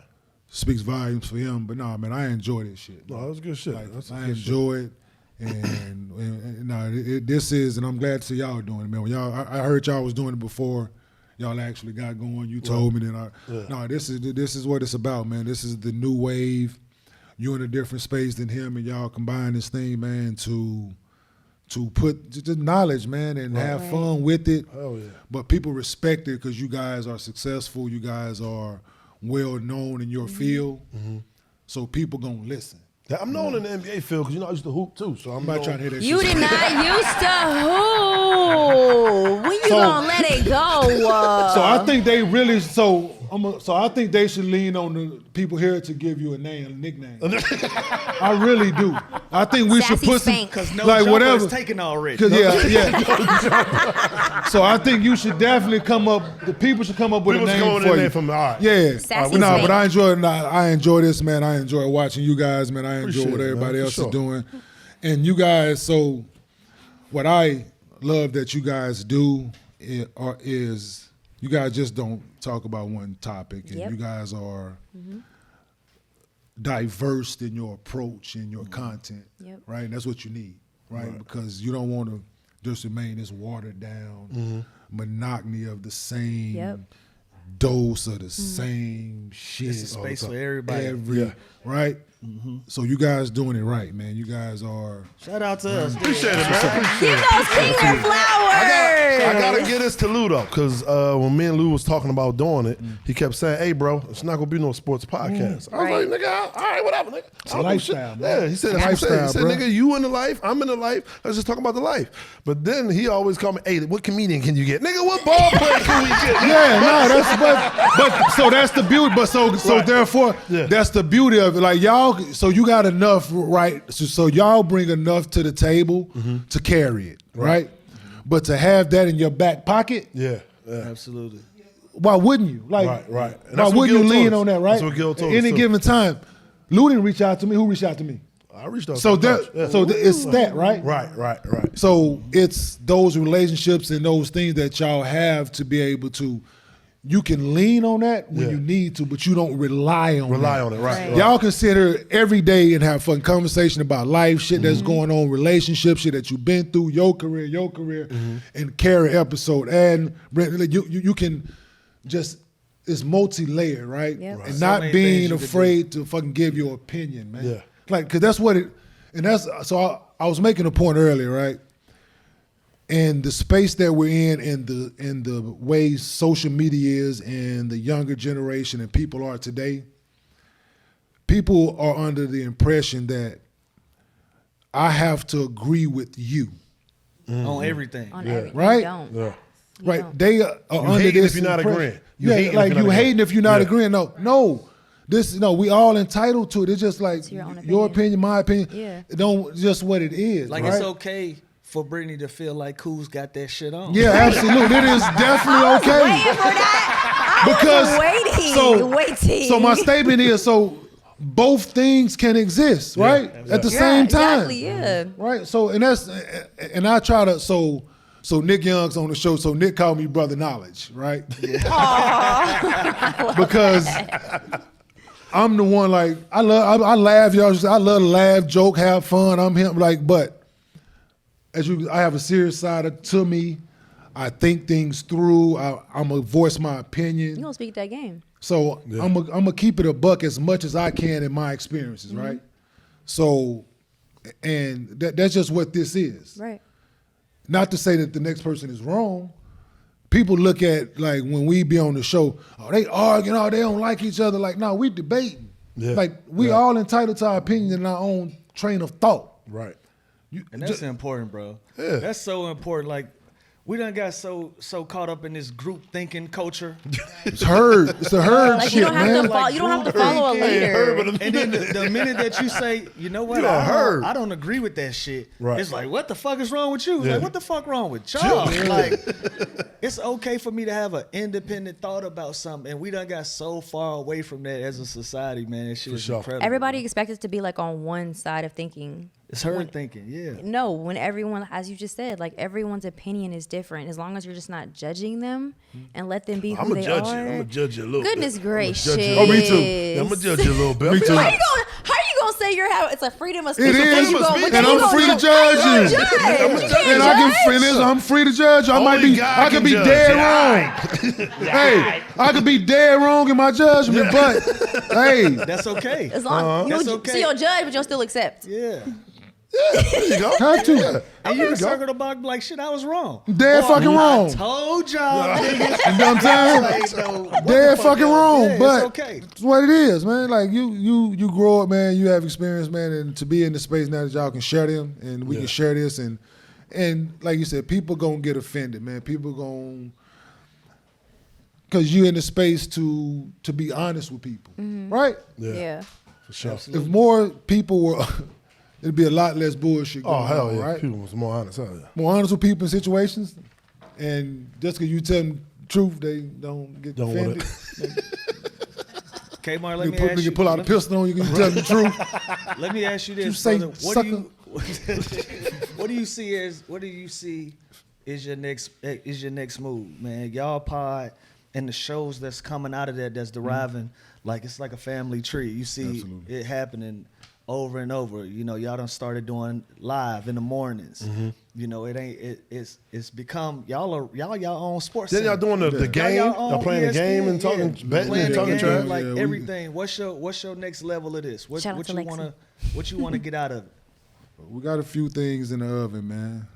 speaks volumes for him. But no, man, I enjoy this shit. No, that was good shit. Like, That's I good enjoy it, and no, this is, and I'm glad to see y'all doing it, man. When I heard y'all was doing it before y'all actually got going. You told me that. This is what it's about, man. This is the new wave. You in a different space than him, and y'all combine this thing, man, to put just knowledge, man, and have fun with it. Oh yeah. But people respect it because you guys are successful. You guys are well known in your field, so people gonna listen. Yeah, I'm known in the NBA field because I used to hoop too. So I'm not trying to hear that You shit. did not used to hoop. When you gonna let it go? So I think they really so I think they should lean on the people here to give you a nickname. I really do. I think we should Sassy put some Spank. Because no like jumper whatever. is taken already. So I think you should definitely come up. The people should come up with People a should name go in for there you. from all right. Yeah, Sassy but Spank. but I enjoy this, man. I enjoy watching you guys, man. I enjoy Appreciate what it, man, everybody for else sure. is doing, and you guys. So what I love that you guys do is you guys just don't talk about one topic, and Yep. you guys are diverse in your approach and your content, Yep. right? And that's what you need, right? Because you don't want to just remain this watered down monotony of the same Yep. dose of the same shit. It's a all the space time. for everybody. Right? So you guys doing it right, man. You guys are. Shout out to us. Appreciate it, man. Give those Kingler flowers. I gotta get this to Lou though, because when me and Lou was talking about doing it, he kept saying, "Hey, bro, it's not gonna be no sports podcast." I was like, "Nigga, all right, whatever, nigga." It's a lifestyle, man. Yeah, he said, It's a "That's what I'm saying." He lifestyle, said, bro. "Nigga, you in the life, I'm in the life. Let's just talk about the life." But then he always called me, "Hey, what comedian can you get, nigga? What ball player can we get?" Yeah, no, but so that's the beauty. But so Right. therefore, Yeah. that's the beauty of it. Like y'all, so you got enough, right? So y'all bring enough to the table to carry it, right? But to have that in your back pocket, Yeah. Absolutely. why wouldn't you? Like, Right. And why that's what wouldn't you Gil lean told us. on that, right? That's what Gil told Any us, too. given time, Lou didn't reach out to me. Who reached out to me? I reached out. So to Dutch. it's that, right? Right. So it's those relationships and those things that y'all have to be able to. You can lean on that when Yeah. you need to, but you don't rely on Rely that. on it, right? Y'all can sit here every day and have fun conversation about life, shit that's going on, relationship shit that you've been through, your career, and carry episode. And you can just, it's multi-layered, right? Yep. Right. And So not many being things you could afraid to fucking give your opinion, man. Yeah. Like, cause that's what it, and that's, so I was making a point earlier, right? And the space that we're in the way social media is and the younger generation and people are today, people are under the impression that I have to agree with you, On everything. On everything. Right? You don't. Yeah. You right? don't. They are under hating this if you're not impression- agreeing. You Yeah, hating if like you're you not hating agreeing. if you're not Yeah. agreeing. No. We all entitled to it. It's just like your own your opinion. opinion, my opinion. Yeah. It don't just what it is. Like right? it's okay for Brittney to feel like Cool's got that shit on. Yeah, absolutely. It is definitely okay. Waiting for that. I Because was waiting. So my statement is so both things can exist, right? At the Yeah, same time. Exactly, yeah. Right? So and I try to so So Nick Young's on the show, so Nick called me Brother Knowledge, right? Because I'm the one, like, I laugh, y'all. I love to laugh, joke, have fun. I'm him, like, but I have a serious side to me. I think things through. I'm gonna voice my opinion. You don't speak that game. So I'm gonna keep it a buck as much as I can in my experiences, right? So, and that's just what this is. Right. Not to say that the next person is wrong. People look at, like, when we be on the show, oh, they arguing, oh, they don't like each other. Like, no, we debating. Yeah. Like, we all entitled to our opinion and our own train of thought. Right. And that's important, bro. Yeah. That's so important. Like, we done got so caught up in this group thinking culture. It's herd. It's a herd Like, shit, you don't have man. to you don't have to follow a leader. And then the minute that you say, you know what, I don't agree with that shit. Right. It's like, what the fuck is wrong with you? Like, what the fuck wrong with y'all? Like, it's okay for me to have an independent thought about something, and we done got so far away from that as a society, man. That shit is incredible. Everybody expects us to be like on one side of thinking. It's herd thinking, yeah. No, when everyone, as you just said, like, everyone's opinion is different. As long as you're just not judging them and let them be who they are. I'm gonna judge you a little Goodness bit. gracious. Oh, me too. I'm gonna judge you a little bit. Me too. How you gonna say it's a freedom of speech? It is, and I'm free to judge you. And I'm free to judge you. I could be dead wrong. Hey, I could be dead wrong in my judgment, but hey, That's okay. As long That's okay. so you'll judge, but you'll still accept. Yeah. Yeah, there you go. have to. And you can circle the block like, shit, I was wrong. Dead fucking wrong. I told y'all, niggas. You know what I'm saying? Dead fucking wrong, Yeah, but it's okay. it's what it is, man. Like, you grow up, man. You have experience, man, and to be in the space now that y'all can share them, and we can share this, and like you said, people gonna get offended, man. People gonna, because you in the space to be honest with people, right? Yeah. For sure. If more people were, it'd be a lot less bullshit going Oh, hell on, yeah. right? People was more honest. Hell yeah. More honest with people in situations, and just because you tell them the truth, they don't get Don't want offended. Kmart, let me ask You you. pull out a pistol on you, you can tell them the truth. Let me ask you this, You say, brother. What do you see is your next move, man? Y'all pod and the shows that's coming out of that that's deriving, like, it's like a family tree. You see it happening over and over. You know, y'all done started doing live in the mornings. You know, it's become y'all own sports. Then y'all center. doing the game, y'all playing the game and talking, betting and talking trash. Like Yeah, everything. What's your next level of this? What Shout out to you Lexi. wanna get out of it? We got a few things in the oven, man.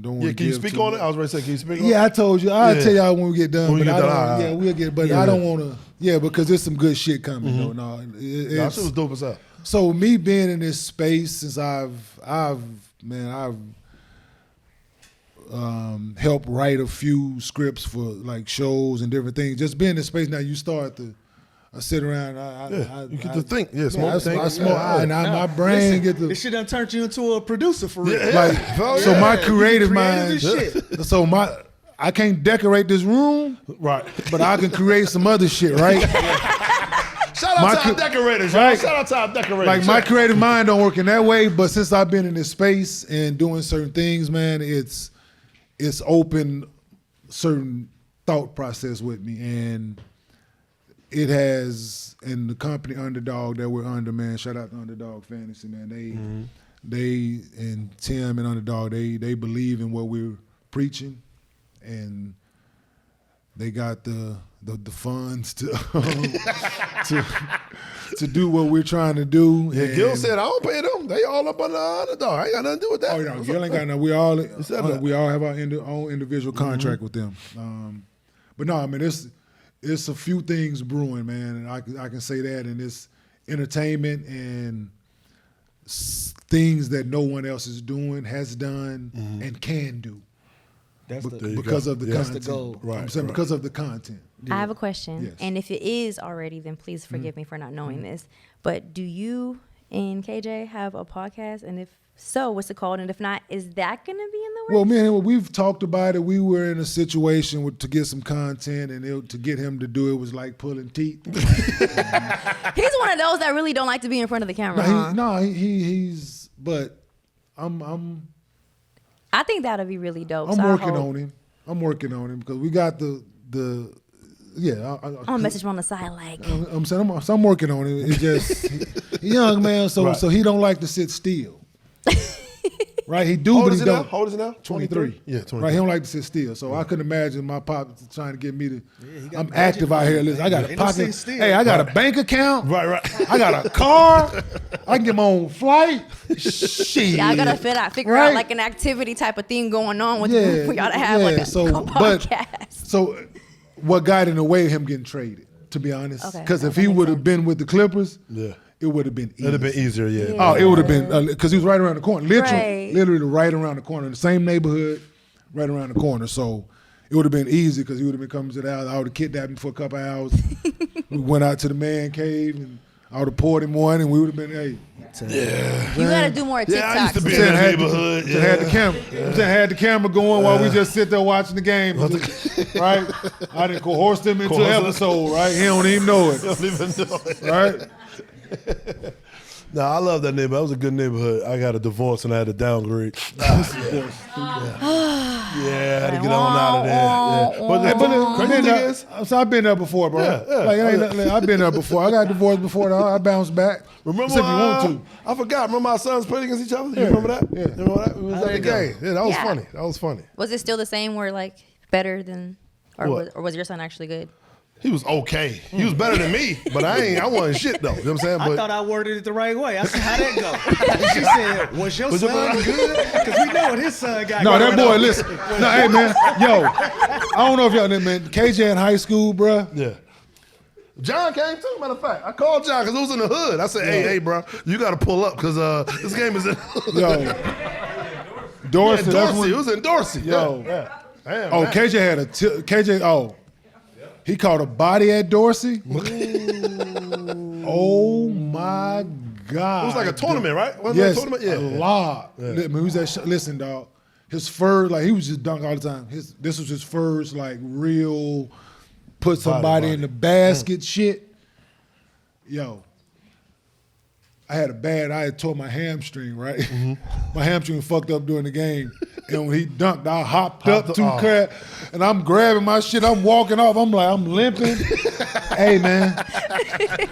Don't want to Can you speak on it? I was ready to say, can you speak on it? Yeah, I told you. I'll tell y'all when we get done. When we but get I done, don't, all right. yeah, we'll get. But I don't want to. Yeah, because there's some good shit coming. Though. No, That it's, shit was dope as hell. so me being in this space since I've helped write a few scripts for like shows and different things. Just being in this space now, you start to sit around. You get to think. Yeah, smoke. I smoke, and my brain get to. This shit done turned you into a producer for real. Like, so my creative creative mind. as shit. So I can't decorate this room, Right. but I can create some other shit, right? Shout out to our decorators, y'all. Right. Shout out to our decorators. Like, my creative mind don't work in that way, but since I've been in this space and doing certain things, man, it's opened certain thought process with me, and it has, in the company Underdog that we're under, man. Shout out to Underdog Fantasy, man. They and Tim and Underdog, they believe in what we're preaching, and they got the funds to do what we're trying to do. Yeah, And- Gil said, I don't pay them. They all up on the Underdog. I ain't got nothing to do with that. Oh, no, Gil ain't got no. We all have our own individual contract with them. But no, I mean, it's a few things brewing, man, and I can say that, and it's entertainment and things that no one else is doing, has done, and can do. That's Because of the That's content. the goal. I'm saying because of the content. I have a question, Yes. and if it is already, then please forgive me for not knowing this. But do you and KJ have a podcast? And if so, what's it called? And if not, is that going to be in the works? Well, man, we've talked about it. We were in a situation to get some content, and to get him to do it was like pulling teeth. He's one of those that really don't like to be in front of the camera. huh? He's. But I'm I think that'll be really dope. I'm working on him. I'm working on him because we got the yeah. I'm gonna message him on the side like. I'm saying I'm working on him. It's just he young man, so he don't like to sit still. Right, he do, but he don't. How old is he now? 23. Yeah, 23. Right, he don't like to sit still. So I couldn't imagine my pop trying to get me to. I'm active out here. Listen, I got a pocket. Hey, I got a bank account. Right. I got a car. I can get my own flight. Shit. Y'all gotta figure out like an activity type of thing going on with for y'all to have like a podcast. So what got in the way of him getting traded? To be honest, because if he would have been with the Clippers, it would have been easy. It'd have been easier, yeah. Oh, it would have been, because he was right around the corner. Literally right around the corner, in the same neighborhood, right around the corner. So it would have been easy because he would have been coming to the house. I would have kidnapped him for a couple of hours. We went out to the man cave, and I would have poured him one, and we would have been, hey. Yeah. You gotta do more TikToks. Yeah, I used to be in the neighborhood. Had the camera going while we just sit there watching the game. Right? I didn't coerce him into an episode, right? He don't even know it. He don't even know it. Right? No, I love that neighborhood. That was a good neighborhood. I got a divorce and I had to downgrade. I had to get on out of there. Yeah. But the crazy thing is, so I've been there before, bro. I've been there before. I got divorced before. I bounced back. Remember, if you want to. I forgot. Remember our sons played against each other? You remember that? Yeah. You remember that? We was at the game. Yeah, that was funny. That was funny. Was it still the same? Where like better than, or was your son actually good? He was okay. He was better than me, but I wasn't shit though. You know what I'm saying? I thought I worded it the right way. I said, how'd that go? She said, was your son good? Because we know what his son got. No, that boy, listen. No, hey, man. Yo, I don't know if y'all know, man. KJ in high school, bruh. Yeah. John came too, matter of fact. I called John because it was in the hood. I said, hey, bro, you got to pull up because this game is in the hood. Yo. Dorsey. It was in Dorsey. Yo. Yeah. Damn, oh, man. KJ had he caught a body at Dorsey. Oh my God! It was like a tournament, right? Wasn't yes, it a tournament? Yeah, a lot. Yeah. Listen, dog. His first, like he was just dunk all the time. This was his first, like real, put somebody in the basket shit. Yo, I had tore my hamstring, right? Mm-hmm. My hamstring fucked up during the game. And when he dunked, I hopped up to crap, and I'm grabbing my shit. I'm walking off. I'm limping. Hey, man.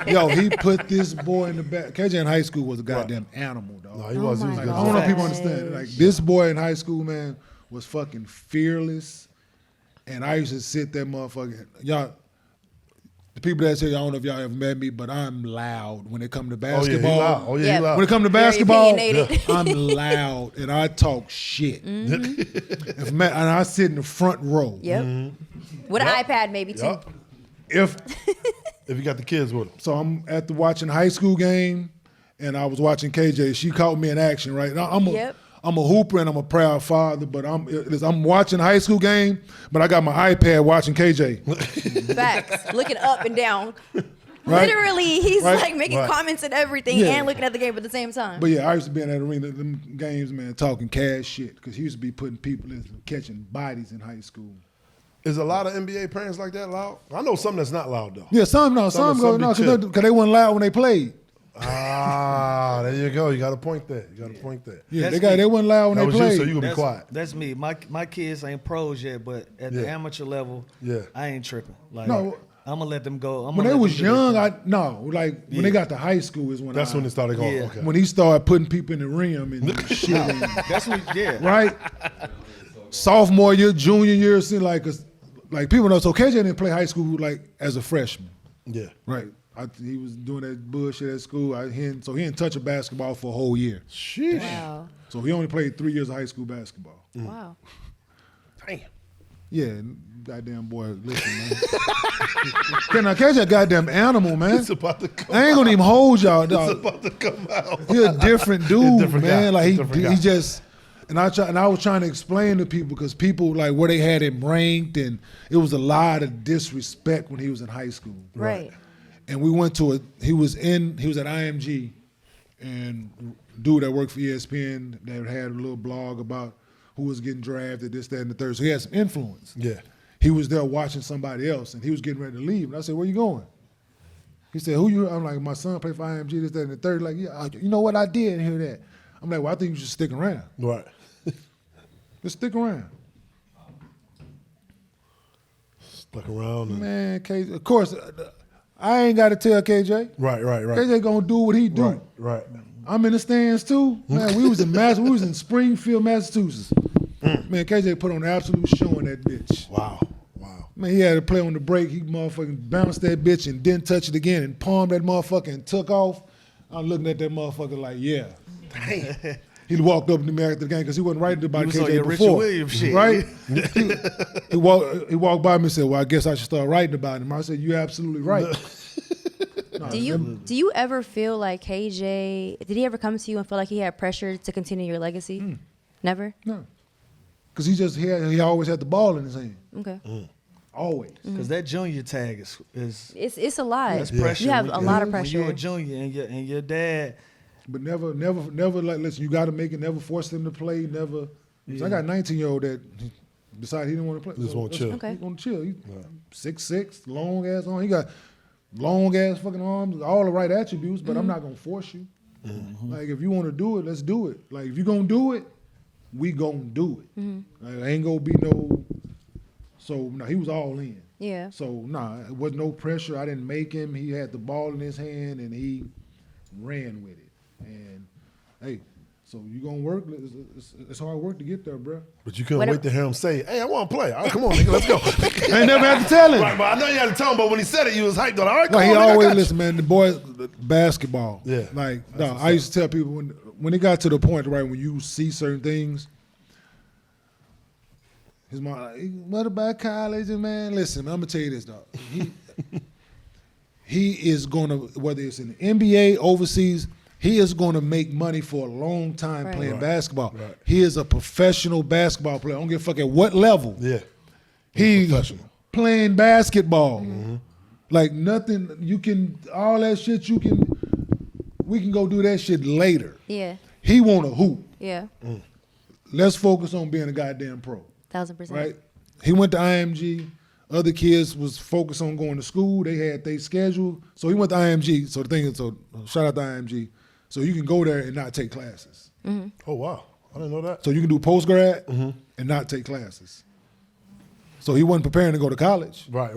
Yo, he put this boy in the back. KJ in high school was a goddamn animal, dog. No, he was. He was good. I don't know if people understand. Like, this boy in high school, man, was fucking fearless. And I used to sit there, motherfucking, y'all, the people that say, I don't know if y'all ever met me, but I'm loud when it comes to basketball. Oh, yeah, he loud. When it comes to basketball, I'm loud and I talk shit. Mm-hmm. And I sit in the front row. Yep. Mm-hmm. With an iPad maybe too. If you got the kids with him. So I'm watching high school game, and I was watching KJ. She caught me in action, right? I'm a hooper and I'm a proud father, but I'm watching high school game, but I got my iPad watching KJ. Facts. Looking up and down. Right? Literally, he's like making comments and everything and looking at the game at the same time. But yeah, I used to be in that arena, them games, man, talking cash shit, because he used to be putting people in, catching bodies in high school. Is a lot of NBA parents like that loud? I know some that's not loud though. Yeah, some go no, because they weren't loud when they played. There you go. You got a point there. Yeah, they weren't loud when they played. So you gonna be quiet. That's me. My kids ain't pros yet, but at the amateur level, I ain't tripping. Like, I'm gonna let them go. When they was young, when they got to high school is when that's when it started going. Yeah. Okay. When he started putting people in the rim and shit. That's when, right. Sophomore year, junior year, it seemed like people know. So KJ didn't play high school like as a freshman. Yeah. Right. He was doing that bullshit at school. He didn't touch a basketball for a whole year. Sheesh. Wow. So he only played 3 years of high school basketball. Wow. Damn. Yeah, goddamn boy, listen, man. Can I catch that goddamn animal, man? It's about to come I ain't gonna even hold y'all, dog. It's about to come out. He a different dude, man. Guy. Like he just. And I was trying to explain to people, because people like where they had him ranked, and it was a lot of disrespect when he was in high school. Right. And we went to he was at IMG, and dude that worked for ESPN that had a little blog about who was getting drafted, this, that, and the third. So he had some influence. Yeah. He was there watching somebody else, and he was getting ready to leave. And I said, where you going? He said, who you? I'm like, my son played for IMG, this, that, and the third. Like, yeah, you know what? I did hear that. I'm like, well, I think you should stick around. Right. Just stick around. Stuck around. Man, KJ, of course, I ain't got to tell KJ. Right. KJ gonna do what he do. Right. I'm in the stands too. Man, we was in Springfield, Massachusetts. Man, KJ put on an absolute show on that bitch. Wow. Man, he had to play on the break. He motherfucking bounced that bitch and didn't touch it again and palmed that motherfucker and took off. I'm looking at that motherfucker like, yeah. Damn. He walked up to me after the game because he wasn't writing about was on KJ your before. Richard Williams shit. Right? he walked by me and said, well, I guess I should start writing about him. I said, you're absolutely right. Do you ever feel like KJ, did he ever come to you and feel like he had pressure to continue your legacy? Never? No. Because he always had the ball in his hand. Okay. Always. Because that junior tag is It's a lot. that's pressure. You have a lot of When pressure. you're a junior and your dad. But never like, listen, you got to make it. Never force them to play. Never. 'Cause I got a 19-year-old that decided he didn't want to play. Just want to chill. Okay. He want to chill. He 6'6", long ass arm. He got long ass fucking arms, all the right attributes. But I'm not gonna force you. Like if you want to do it, let's do it. Like if you gonna do it, we gonna do it. Like, ain't gonna be no. So no, he was all in. Yeah. So it was no pressure. I didn't make him. He had the ball in his hand and he ran with it. And hey, so you gonna work? It's hard work to get there, bro. But you couldn't wait to hear him say, "Hey, I want to play. All right, come on, nigga, let's go." I ain't never had to tell him. Right, but I know you had to tell him. But when he said it, you was hyped. All right, come Like on, he nigga, I always got listen, man. The boy, basketball. Yeah. Like no, I used to tell people when it got to the point, right, when you see certain things. His mom, like, what about college? And man, listen, man, I'm gonna tell you this, dog. He is gonna, whether it's in the NBA, overseas, he is gonna make money for a long time playing basketball. Right. He is a professional basketball player. I don't give a fuck at what level. Yeah. He's professional. playing basketball. Like nothing, you can, all that shit we can go do that shit later. Yeah. He want to hoop. Yeah. Let's focus on being a goddamn pro. 1000%. Right? He went to IMG. Other kids was focused on going to school. They had their schedule. So he went to IMG. So the thing is, shout out to IMG. So you can go there and not take classes. Oh wow, I didn't know that. So you can do post-grad and not take classes. So he wasn't preparing to go to college. Right.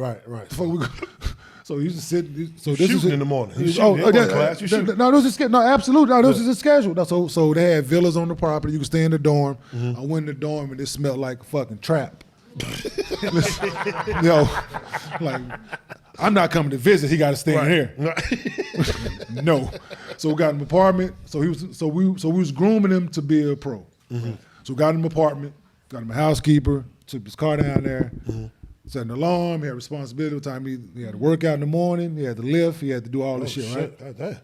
So he used to sit. So this Shooting is in the morning. You shooting. You ain't going to class. You shooting. No, this is absolutely. No, this is a schedule. So they had villas on the property. You could stay in the dorm. I went in the dorm and it smelled like a fucking trap. Yo, like I'm not coming to visit. He got to stay in here. No. So we got an apartment. So we was grooming him to be a pro. So we got him an apartment. Got him a housekeeper. Took his car down there. Set an alarm. He had responsibility. Time he had to work out in the morning. He had to lift. He had to do all this shit. Right? God,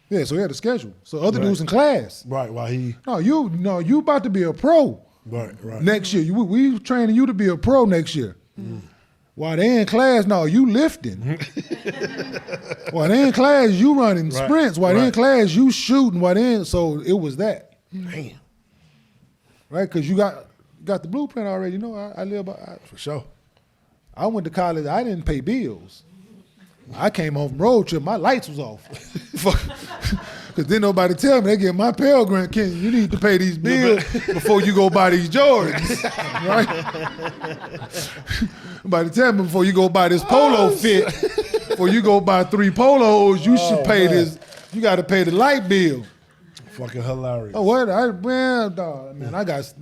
Yeah. So he had a schedule. So other dudes in class. right. While he. No, you about to be a pro. Right. Next year, we training you to be a pro next year. While they in class, no, you lifting. While they in class, you running sprints. While they in class, you shooting. So it was that. Damn. Right? Because you got the blueprint already. You know, I live by. For sure. I went to college. I didn't pay bills. I came home from road trip. My lights was off. Because then nobody tell me, they get my Pell Grant, Kenyon, you need to pay these bills before you go buy these Jordans, right? Nobody tell me before you go buy this polo fit, before you go buy 3 polos, you should pay this, you got to pay the light bill. Fucking hilarious. Oh, what? I got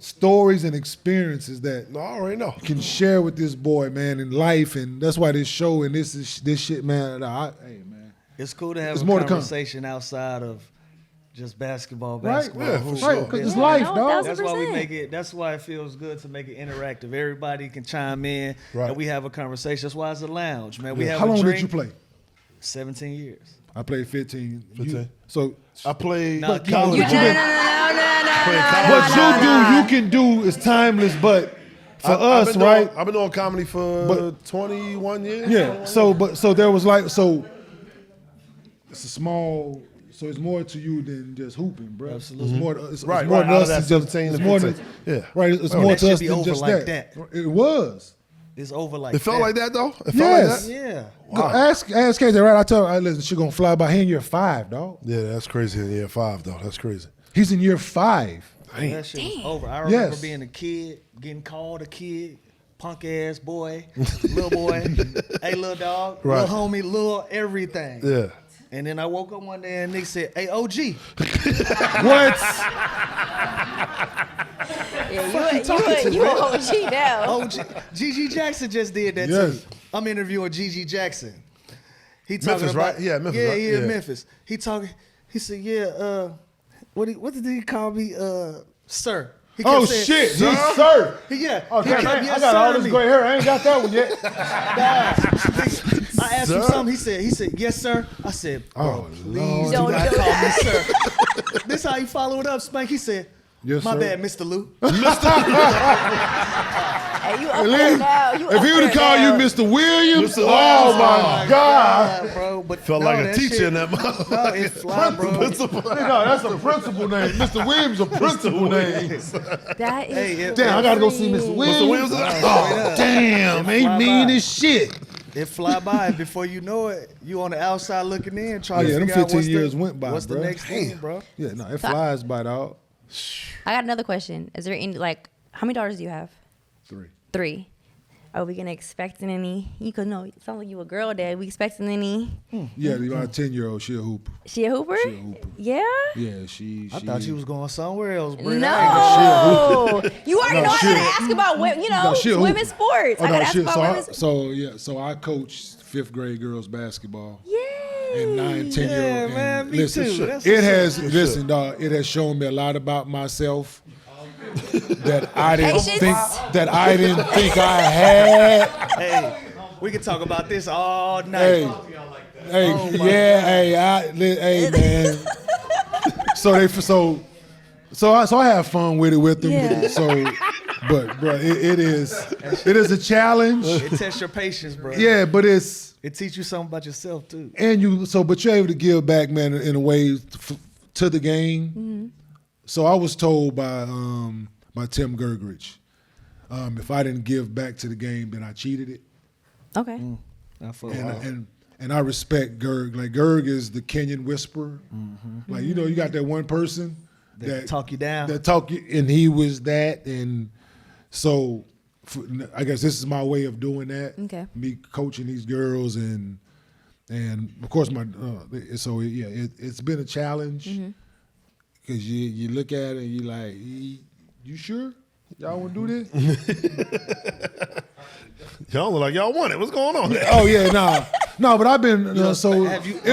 stories and experiences that No, I already know. can share with this boy, man, in life, and that's why this show and this shit, man. Hey, man. It's cool to have There's a more to come. conversation outside of just basketball. Right? Yeah, for hoop. sure. Because it's life, no, dog. That's why we 1,000%. make it. That's why it feels good to make it interactive. Everybody can chime in, Right. and we have a conversation. That's why it's a lounge, man. We have How a long drink. did you play? 17 years. I played 15. 15. So I played Nah, college. you- No. what you can do is timeless, but for us, right? I've been doing comedy for But- 21 years. Yeah. So there was like it's a small. So it's more to you than just hooping, bro. Absolutely. It's more. It's Right, more right, to out us of that than just. 17 It's to more than. 15. Yeah. Right. It's Bro, more that to should us be than over just like that. that. It was. It's over like It felt that. like that though. It felt Yes. like that. Yeah. Go ask KJ, right? I tell her, listen, she gonna fly by. He in year 5, dog. Yeah, that's crazy in year 5 though. That's crazy. He's in year 5. That shit was over. I remember Yes. being a kid, getting called a kid, punk ass boy, little boy, hey little dog, Right. little homie, little everything. Yeah. And then I woke up one day and they said, "Hey OG." What? Yeah, you an OG now. OG. Gigi Jackson just did that Yes. too. I'm interviewing Gigi Jackson. He talking Memphis, about right? Yeah, Memphis, Yeah, right? yeah, Yeah. Memphis. He talking. He said, "Yeah, what did he call me? Sir." He kept Oh saying, shit, he's Sir? sir. Yeah. Oh, he damn, kept, I yes, got all sir, this me. gray hair. I ain't got that one yet. I asked him Sir? something. He said, "Yes, sir." I said, Oh, "Please Lord. do Don't not do call me sir." This how he followed up, Spank. He said, Yes, "My sir. bad, Mr. Lou." Hey, you up there now. You If up he would have there called now. you Mr. Williams, Mr. oh Williams, my God. Yeah, bro. But Felt no, like a that teacher shit- in that mother. No, it's fly, bro. No, that's a principal name. Mr. Williams a principal name. That is Hey, Damn, I gotta go see Mr. Williams. Mr. Williams. Oh, damn, Fly he mean by. as shit. It fly by, and before you know it, you on the outside looking in, trying Yeah, to them figure out 15 what's years the, went by, what's the bro. next thing, bro. Yeah, no, it flies by, dog. I got another question. Is there any how many daughters do you have? 3. 3. Are we gonna expecting any? You could know. It sounds like you a girl dad. We expecting any? Yeah, my 10-year-old, she a hooper. She a hooper? She a hooper. Yeah. Yeah, she. I thought you was going somewhere else, Britt. No, you already No, know I she- gotta ask about she a hooper. women's sports. Oh, I no, gotta ask shit. about women's. So I coached 5th grade girls basketball. Yay. And 9, 10 year old. Yeah, man, me listen, too. That's it what's has up. listen, dog. It has shown me a lot about myself that I didn't Patience. think I had. Hey, we can talk about this all night. Hey, hey, Oh, my hey, man. So I have fun with it with them. Yeah. But bro, it is a challenge. It tests your patience, bro. Yeah, but it's. It teach you something about yourself too. But you're able to give back, man, in a way to the game. Mm-hmm. So I was told by Tim Gergerich, if I didn't give back to the game, then I cheated it. Okay. I feel And I respect Gerg. Like Gerg is the Kenyon whisperer. Mm-hmm. Like you got that one person that talk you down. That talk you, and he was that, and so. I guess this is my way of doing that. Okay. Me coaching these girls and of course it's been a challenge because you look at it and you like, you sure y'all want to do this? Y'all look like y'all want it. What's going on? Oh yeah, no, but I've been it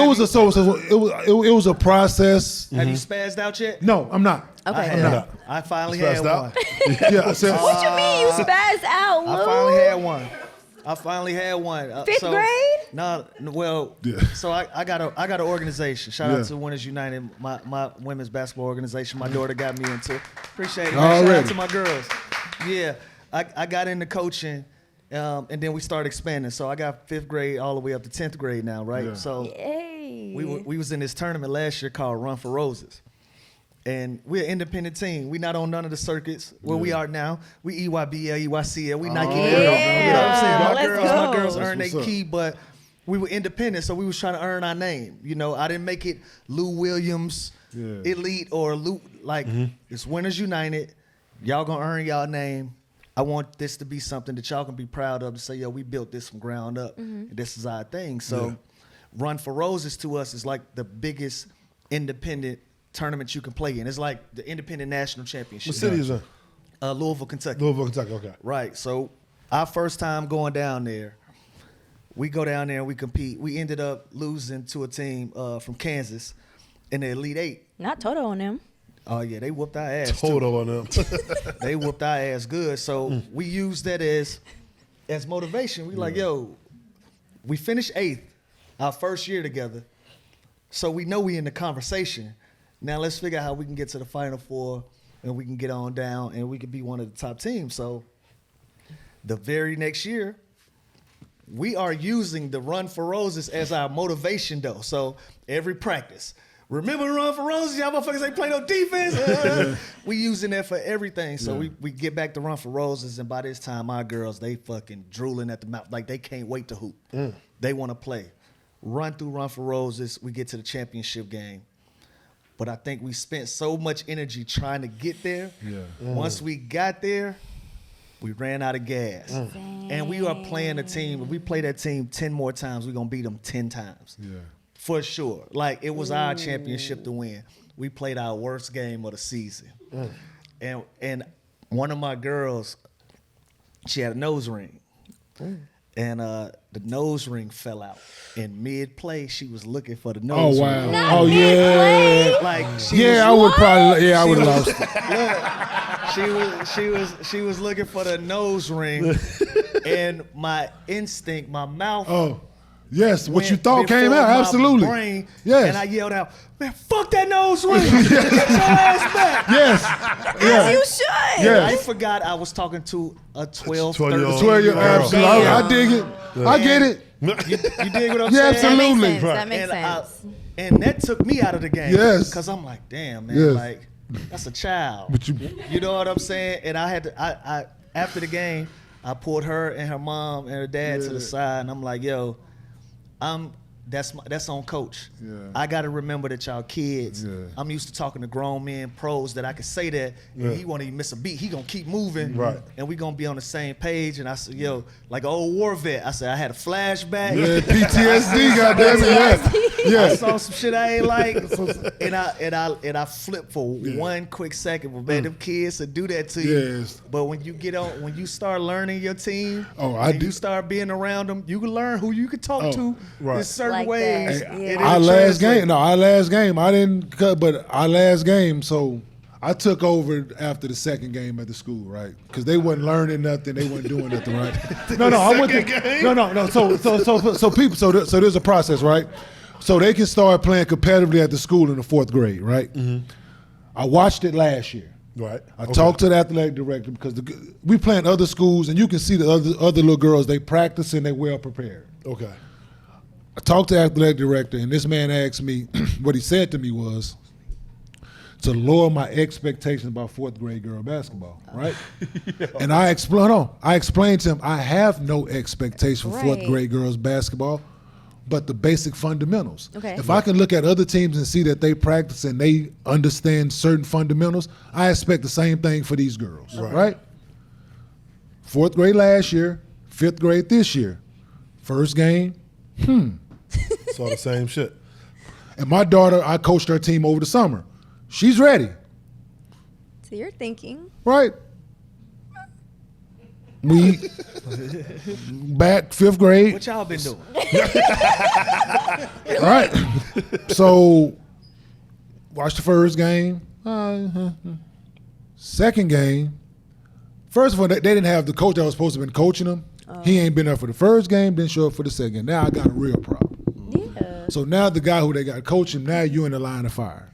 was a process. Have you spazzed out yet? No, I'm not. Okay. I'm not. I finally Spazzed had out? one. Yeah, I said, What you mean you spazzed out, Lou? I finally had one. 5th grade? No, well, Yeah. so I got an organization. Shout Yeah. out to Winners United, my women's basketball organization. My daughter got me into. Appreciate it. Man. Already. Shout out to my girls. Yeah, I got into coaching, and then we started expanding. So I got 5th grade all the way up to 10th grade now, right? Yeah. So Yay. we was in this tournament last year called Run for Roses. And we're an independent team. We not on none of the circuits where we are now. We EYBL, EYCL, we Nike. yeah. You know what I'm saying? My Let's girls, go. my girls That's earned their what's up. key, but we were independent, so we was trying to earn our name. You know, I didn't make it Lou Williams, Elite, or Lou. Like, it's Winners United. Y'all gonna earn y'all name. I want this to be something that y'all can be proud of to say, yo, we built this from ground up. And this is our thing. So Run for Roses to us is like the biggest independent tournament you can play in. It's like the independent national championship. What city is that? Louisville, Kentucky. Louisville, Kentucky. Okay. Right. So our first time going down there, we go down there and we compete. We ended up losing to a team from Kansas in the Elite Eight. Not Toto on them. Oh yeah, they whooped our ass. Total on them. They whooped our ass good. So we used that as motivation. We like, yo, we finished 8th our first year together. So we know we in the conversation. Now let's figure out how we can get to the Final Four and we can get on down and we can be one of the top teams. So the very next year, we are using the Run for Roses as our motivation though. So every practice, remember to run for roses? Y'all motherfuckers ain't play no defense. We using that for everything. So we get back to Run for Roses, and by this time, our girls, they fucking drooling at the mouth. Like, they can't wait to hoop. They want to play. Run through Run for Roses. We get to the championship game. but I think we spent so much energy trying to get there. Yeah. Once we got there, we ran out of gas. And we are playing a team. If we play that team 10 more times, we're going to beat them 10 times. Yeah. For sure. Like, it was our championship to win. We played our worst game of the season. And one of my girls, she had a nose ring. And the nose ring fell out. In mid-play, she was looking for the nose ring. Oh, wow. Not Oh, yeah. Like, I would probably, I would have lost it. She was looking for the nose ring, and my instinct, my mouth. Oh, yes. What you went thought came before out. my Absolutely. brain, Yes. And I yelled out, "Man, fuck that nose ring! Get your ass back!" Yes. As Yeah. you should. Yeah. I forgot I was talking to a 12, 12-year-old 12-year, absolutely. Damn. I dig it. I get it. You dig what I'm Yeah, saying? absolutely. That makes And sense. and that took me out of the game. Yes. Because I'm like, damn, man, Yes. like, that's a child. But You know what I'm saying? And I had to, I after the game, I pulled her and her mom and her dad to the side, and I'm like, yo, that's on coach. Yeah. I got to remember that y'all kids. Yeah. I'm used to talking to grown men, pros, that I can say that, and he won't even miss a beat. He gonna keep moving, Right. and we gonna be on the same page. And I said, yo, like an old war vet, I said I had a flashback. Yeah, PTSD, goddamn it. Yeah. I saw some shit I ain't like, and I flipped for one quick second. But man, them kids will do that to you. Yes. But when you get on, when you start learning your team, I do. you start being around them, you can learn who you can talk to right. in certain Like ways. that, and yeah. it'll Our last translate. game, I didn't cut, but our last game, so I took over after the second game at the school, right? Because they wasn't learning nothing, they wasn't doing nothing, right? No, I went to, no. So people, so there's a process, right? So they can start playing competitively at the school in the 4th grade, right? I watched it last year. Right. I talked to the athletic director because we play in other schools, and you can see the other little girls, they practice and they well prepared. Okay. I talked to the athletic director, and this man asked me, what he said to me was, to lower my expectations about 4th grade girl basketball, right? And I explained to him, I have no expectation for 4th Right. grade girls basketball, but the basic fundamentals. Okay. If I can look at other teams and see that they practice and they understand certain fundamentals, I expect the same thing for these girls, right? 4th grade last year, 5th grade this year. First game, Saw the same shit. and my daughter, I coached her team over the summer. She's ready, So you're thinking. right? We back 5th grade, What y'all been doing? right? So watch the first game. Second game, first of all, they didn't have the coach that was supposed to have been coaching them. He ain't been there for the first game, didn't show up for the second. Now I got a real problem. Yeah. So now the guy who they got coaching, now you in the line of fire.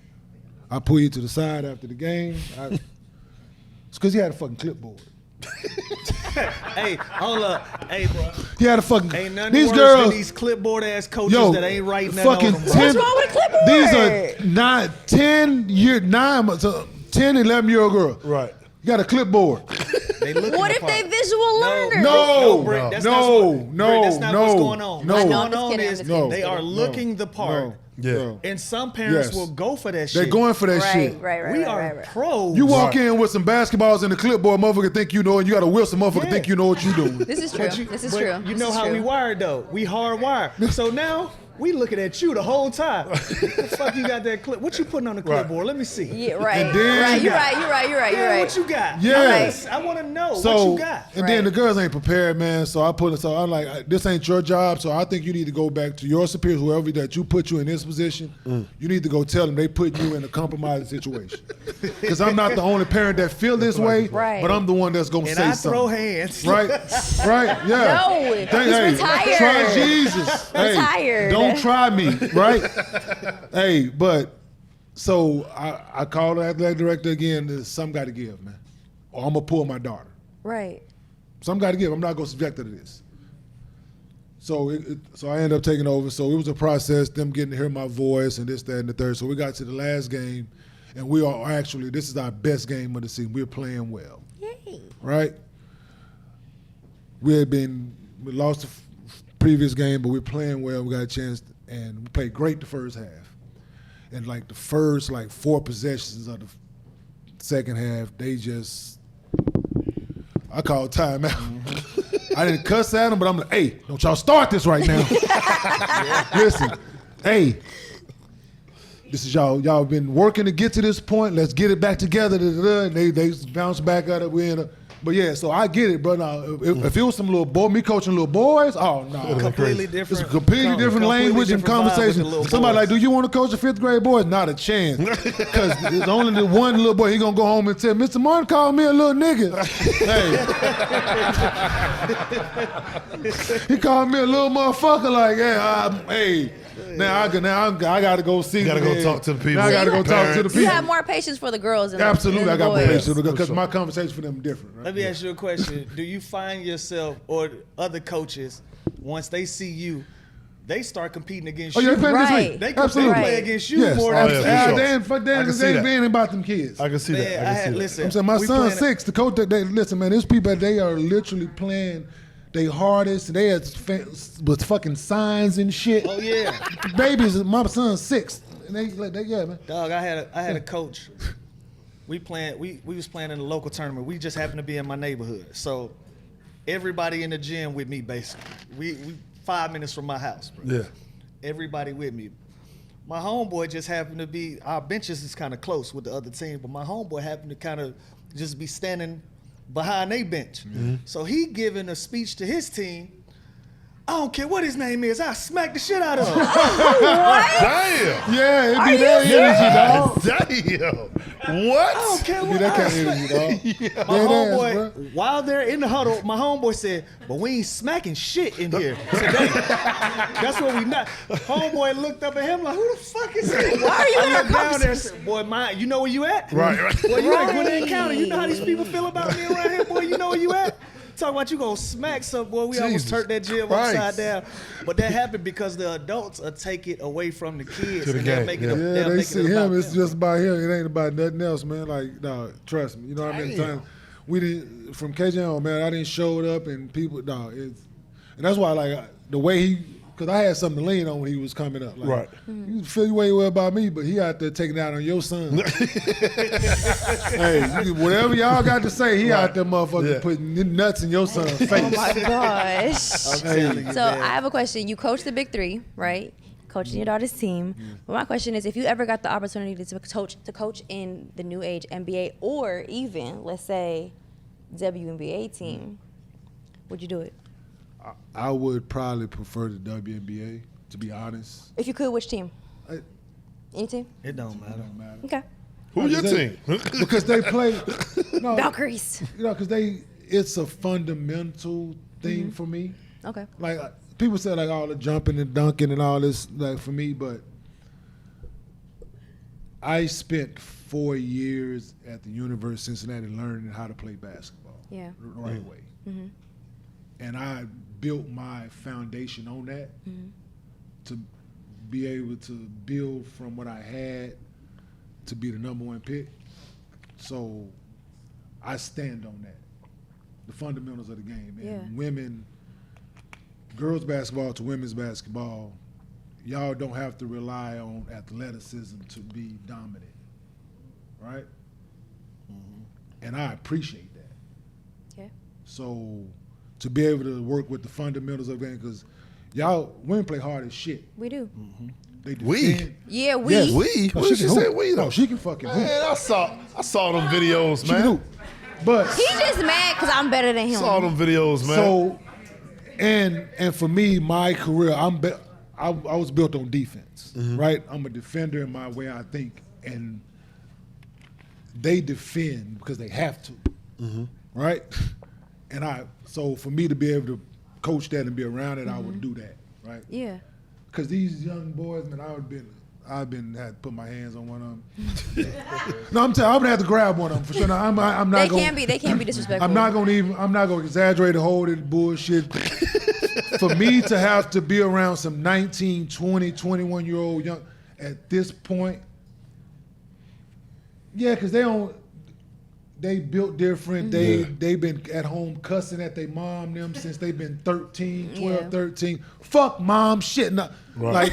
I pull you to the side after the game. It's because he had a fucking clipboard. Hey, hold up. Hey, bro. He had a fucking. Ain't nothing These worse girls, than these clipboard ass coaches yo, that ain't writing nothing fucking on them. 10, What's wrong with a clipboard? These are 10, 11-year-old girls. Right. You got a clipboard. They looking What the if they part. visual learners? No, Britt, that's no, not what- no, Britt, that's not no, what's going on. no. What's I know, going I'm just on kidding, I'm is just kidding. they are looking the part. Yeah. And some parents Yes. will go for that shit. They're going for that Right, shit. right. We are pros. You walk in with some basketballs in the clipboard, motherfucker think you know, and you got a Wilson motherfucker Yeah. think you know what you doing. This is true. This is true. You This know is how true. we wired though. We hardwired. So now we looking at you the whole time. What the fuck you got that clip? What you putting on the clipboard? Let me see. Yeah, right. And then- Right. You're right. Yeah, what you got? Yes. I want to know So, what you got. and then Right. the girls ain't prepared, man. So I'm like, this ain't your job. So I think you need to go back to your superiors, whoever that you put you in this position. You need to go tell them they put you in a compromising situation. Because I'm not the only parent that feel this way, Right. but I'm the one that's gonna And say I something. throw hands. Right, right, yeah. No, he's retired. Try Jesus. Hey, Retired. don't try me, right? Hey, but so I called the athletic director again. Some got to give, man, or I'm gonna pull my daughter. Right. Some got to give. I'm not gonna subject her to this. So so I ended up taking over. So it was a process, them getting to hear my voice and this, that, and the third. So we got to the last game, and we are actually, this is our best game of the season. We're playing well. Yay. Right? We lost the previous game, but we're playing well. We got a chance, and we played great the first half. And like the first 4 possessions of the second half, they just, I called timeout. Mm-hmm. I didn't cuss at them, but I'm like, hey, don't y'all start this right now. Listen, hey, this is y'all been working to get to this point. Let's get it back together. And they bounce back out of it. But yeah, so I get it, bro. Now, if it was some little boy, me coaching little boys, oh no, completely different. It's a completely different language and conversation. Somebody like, do you want to coach a 5th grade boys? Not a chance, because there's only the one little boy. He gonna go home and tell Mr. Martin called me a little nigga. Hey, he called me a little motherfucker. Like, hey. Now I gotta go see. You gotta go talk to the people. Now I gotta go talk to the people. You have more patience for the girls than Absolutely, I got more boys. patience because my conversation for them different. Right? Let me ask you a question. Do you find yourself or other coaches, once they see you, they start competing against you? You're playing Right. this week. They Absolutely. play against you Yes, more than absolutely. I can see that. They ain't about them kids. I can see that. I can see that. Listen, I'm saying my we son's playing- 6. The coach, listen, man, there's people they are literally playing they hardest. They with fucking signs and shit. Oh yeah, babies. My son's 6. And they yeah, man. dog. I had a coach. We was playing in a local tournament. We just happened to be in my neighborhood, so everybody in the gym with me basically. We 5 minutes from my house, bro. Yeah. Everybody with me. My homeboy just happened to be, our benches is kind of close with the other team, but my homeboy happened to kind of just be standing behind their bench. Mm-hmm. So he giving a speech to his team. I don't care what his name is, I smack the shit out of him. Damn. Yeah, it be that energy, dog. Damn. What? I don't care It be what that I kind of smack. energy, dog. My Dead homeboy, ass, bro. while they're in the huddle, my homeboy said, but we ain't smacking shit in here today. That's what we not. Homeboy looked up at him like, who the fuck is this? Why are you in I our looked down there and said, boy, you know where you at? Right. Boy, you at Gwinnett County. You know how these people feel about me around here, boy. You know where you at? Talk about you gonna smack some, boy. We almost Jesus turned that gym Christ. upside down. But that happened because the adults will take it away from the kids. To the and they'll game, make it, yeah. they'll Yeah, they make see it about him. It's them. just about him. It ain't about nothing else, man. Like, no, trust me. You know what I mean? Damn. We didn't from KJ on, man. I didn't show it up, and people, no, and that's why, like, the way he, because I had something to lean on when he was coming up. Like, Right. You feel way well about me, but he out there taking out on your son. Hey, whatever y'all got to say, he out there, motherfucker, putting nuts in your son's face. Oh my gosh. I'm telling you, So man. I have a question. You coach the Big Three, right? Coaching your daughter's team. But my question is, if you ever got the opportunity to coach in the new age NBA or even, let's say, WNBA team, would you do it? I would probably prefer the WNBA, to be honest. If you could, which team? I- Any team? It don't matter. Okay. Who's your team? Because they play, no, Valkyries. you know, because it's a fundamental thing for me. Okay. Like people say, like all the jumping and dunking and all this, like for me, but I spent 4 years at the University of Cincinnati learning how to play basketball Yeah. the right way, and I built my foundation on that to be able to build from what I had to be the #1 pick. So I stand on that, the fundamentals of the game. And girls basketball to women's basketball, y'all don't have to rely on athleticism to be dominant, right? And I appreciate that. Yeah. So to be able to work with the fundamentals of the game, because y'all women play hard as shit. We do. They We? defend. Yeah, we. Yes. We? No, What did she can say? hoop. We No, though. she can fucking hoop. Man, I saw them videos, She can man. hoop. But He's just mad because I'm better than him. Saw them videos, man. so, and for me, my career, I was built on defense, right? I'm a defender in my way I think, and they defend because they have to, right? And so for me to be able to coach that and be around it, I would do that, right? Yeah. Because these young boys, man, I've been had to put my hands on one of them. No, I'm gonna have to grab one of them for sure. Now, I'm not They gonna. can't be disrespectful. I'm not gonna exaggerate and hold it bullshit. For me to have to be around some 19, 20, 21-year-old young at this point, yeah, because they built different. They've been at home cussing at their mom them since they've been 13, 12, Yeah. 13. Fuck mom shit. Like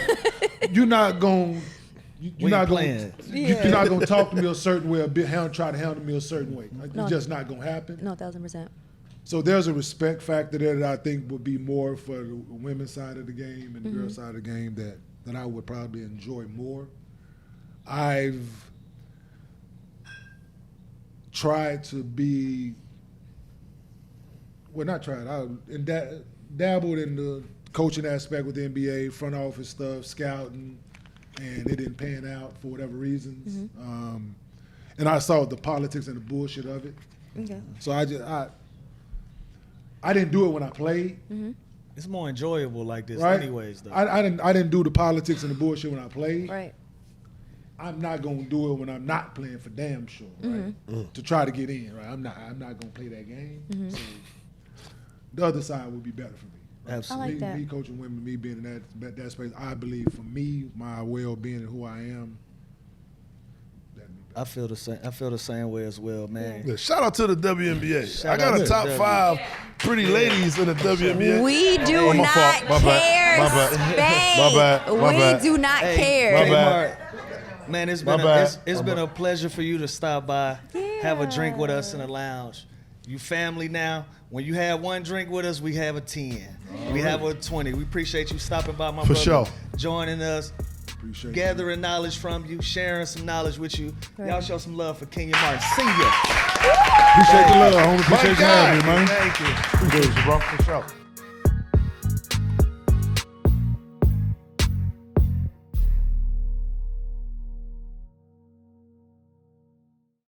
you're not gonna you're not playing. You're not gonna talk to me a certain way, try to handle me a certain way. No. It's just not gonna happen. No, 1,000%. So there's a respect factor there that I think would be more for the women's side of the game and the girls' side of the game that I would probably enjoy more. I've tried to be, well, not tried, dabbled in the coaching aspect with the NBA, front office stuff, scouting, and it didn't pan out for whatever reasons. And I saw the politics and the bullshit of it. Okay. So I didn't do it when I played. It's more enjoyable like this, Right? anyways. Though I didn't do the politics and the bullshit when I played. Right. I'm not gonna do it when I'm not playing for damn sure, right? To try to get in, right? I'm not gonna play that game. So the other side would be better for me. Right? Absolutely. I like that. Me coaching women, me being in that space, I believe for me, my well-being and who I am, that'd be better. I feel the same. I feel the same way as well, man. Yeah, shout out to the WNBA. Shout I got out a to top the 5 pretty ladies in the WNBA. We do my not fault. My bad. care, My bad. Spank. My bad. My We bad. do not care. My bad. Kmart, man, it's My been bad. it's been a pleasure for you to stop by, have a drink with us in the Yeah. lounge. You family now. When you have one drink with us, we have a 10. We have a 20. We appreciate you stopping by, my For brother. sure. Joining us, Appreciate it. gathering knowledge from you, sharing some knowledge with you. Right. Y'all show some love for Kenyon Martin. Senior. Appreciate the love, homie. Appreciate you guy. having me, man. Thank you. Appreciate you, bro. For sure.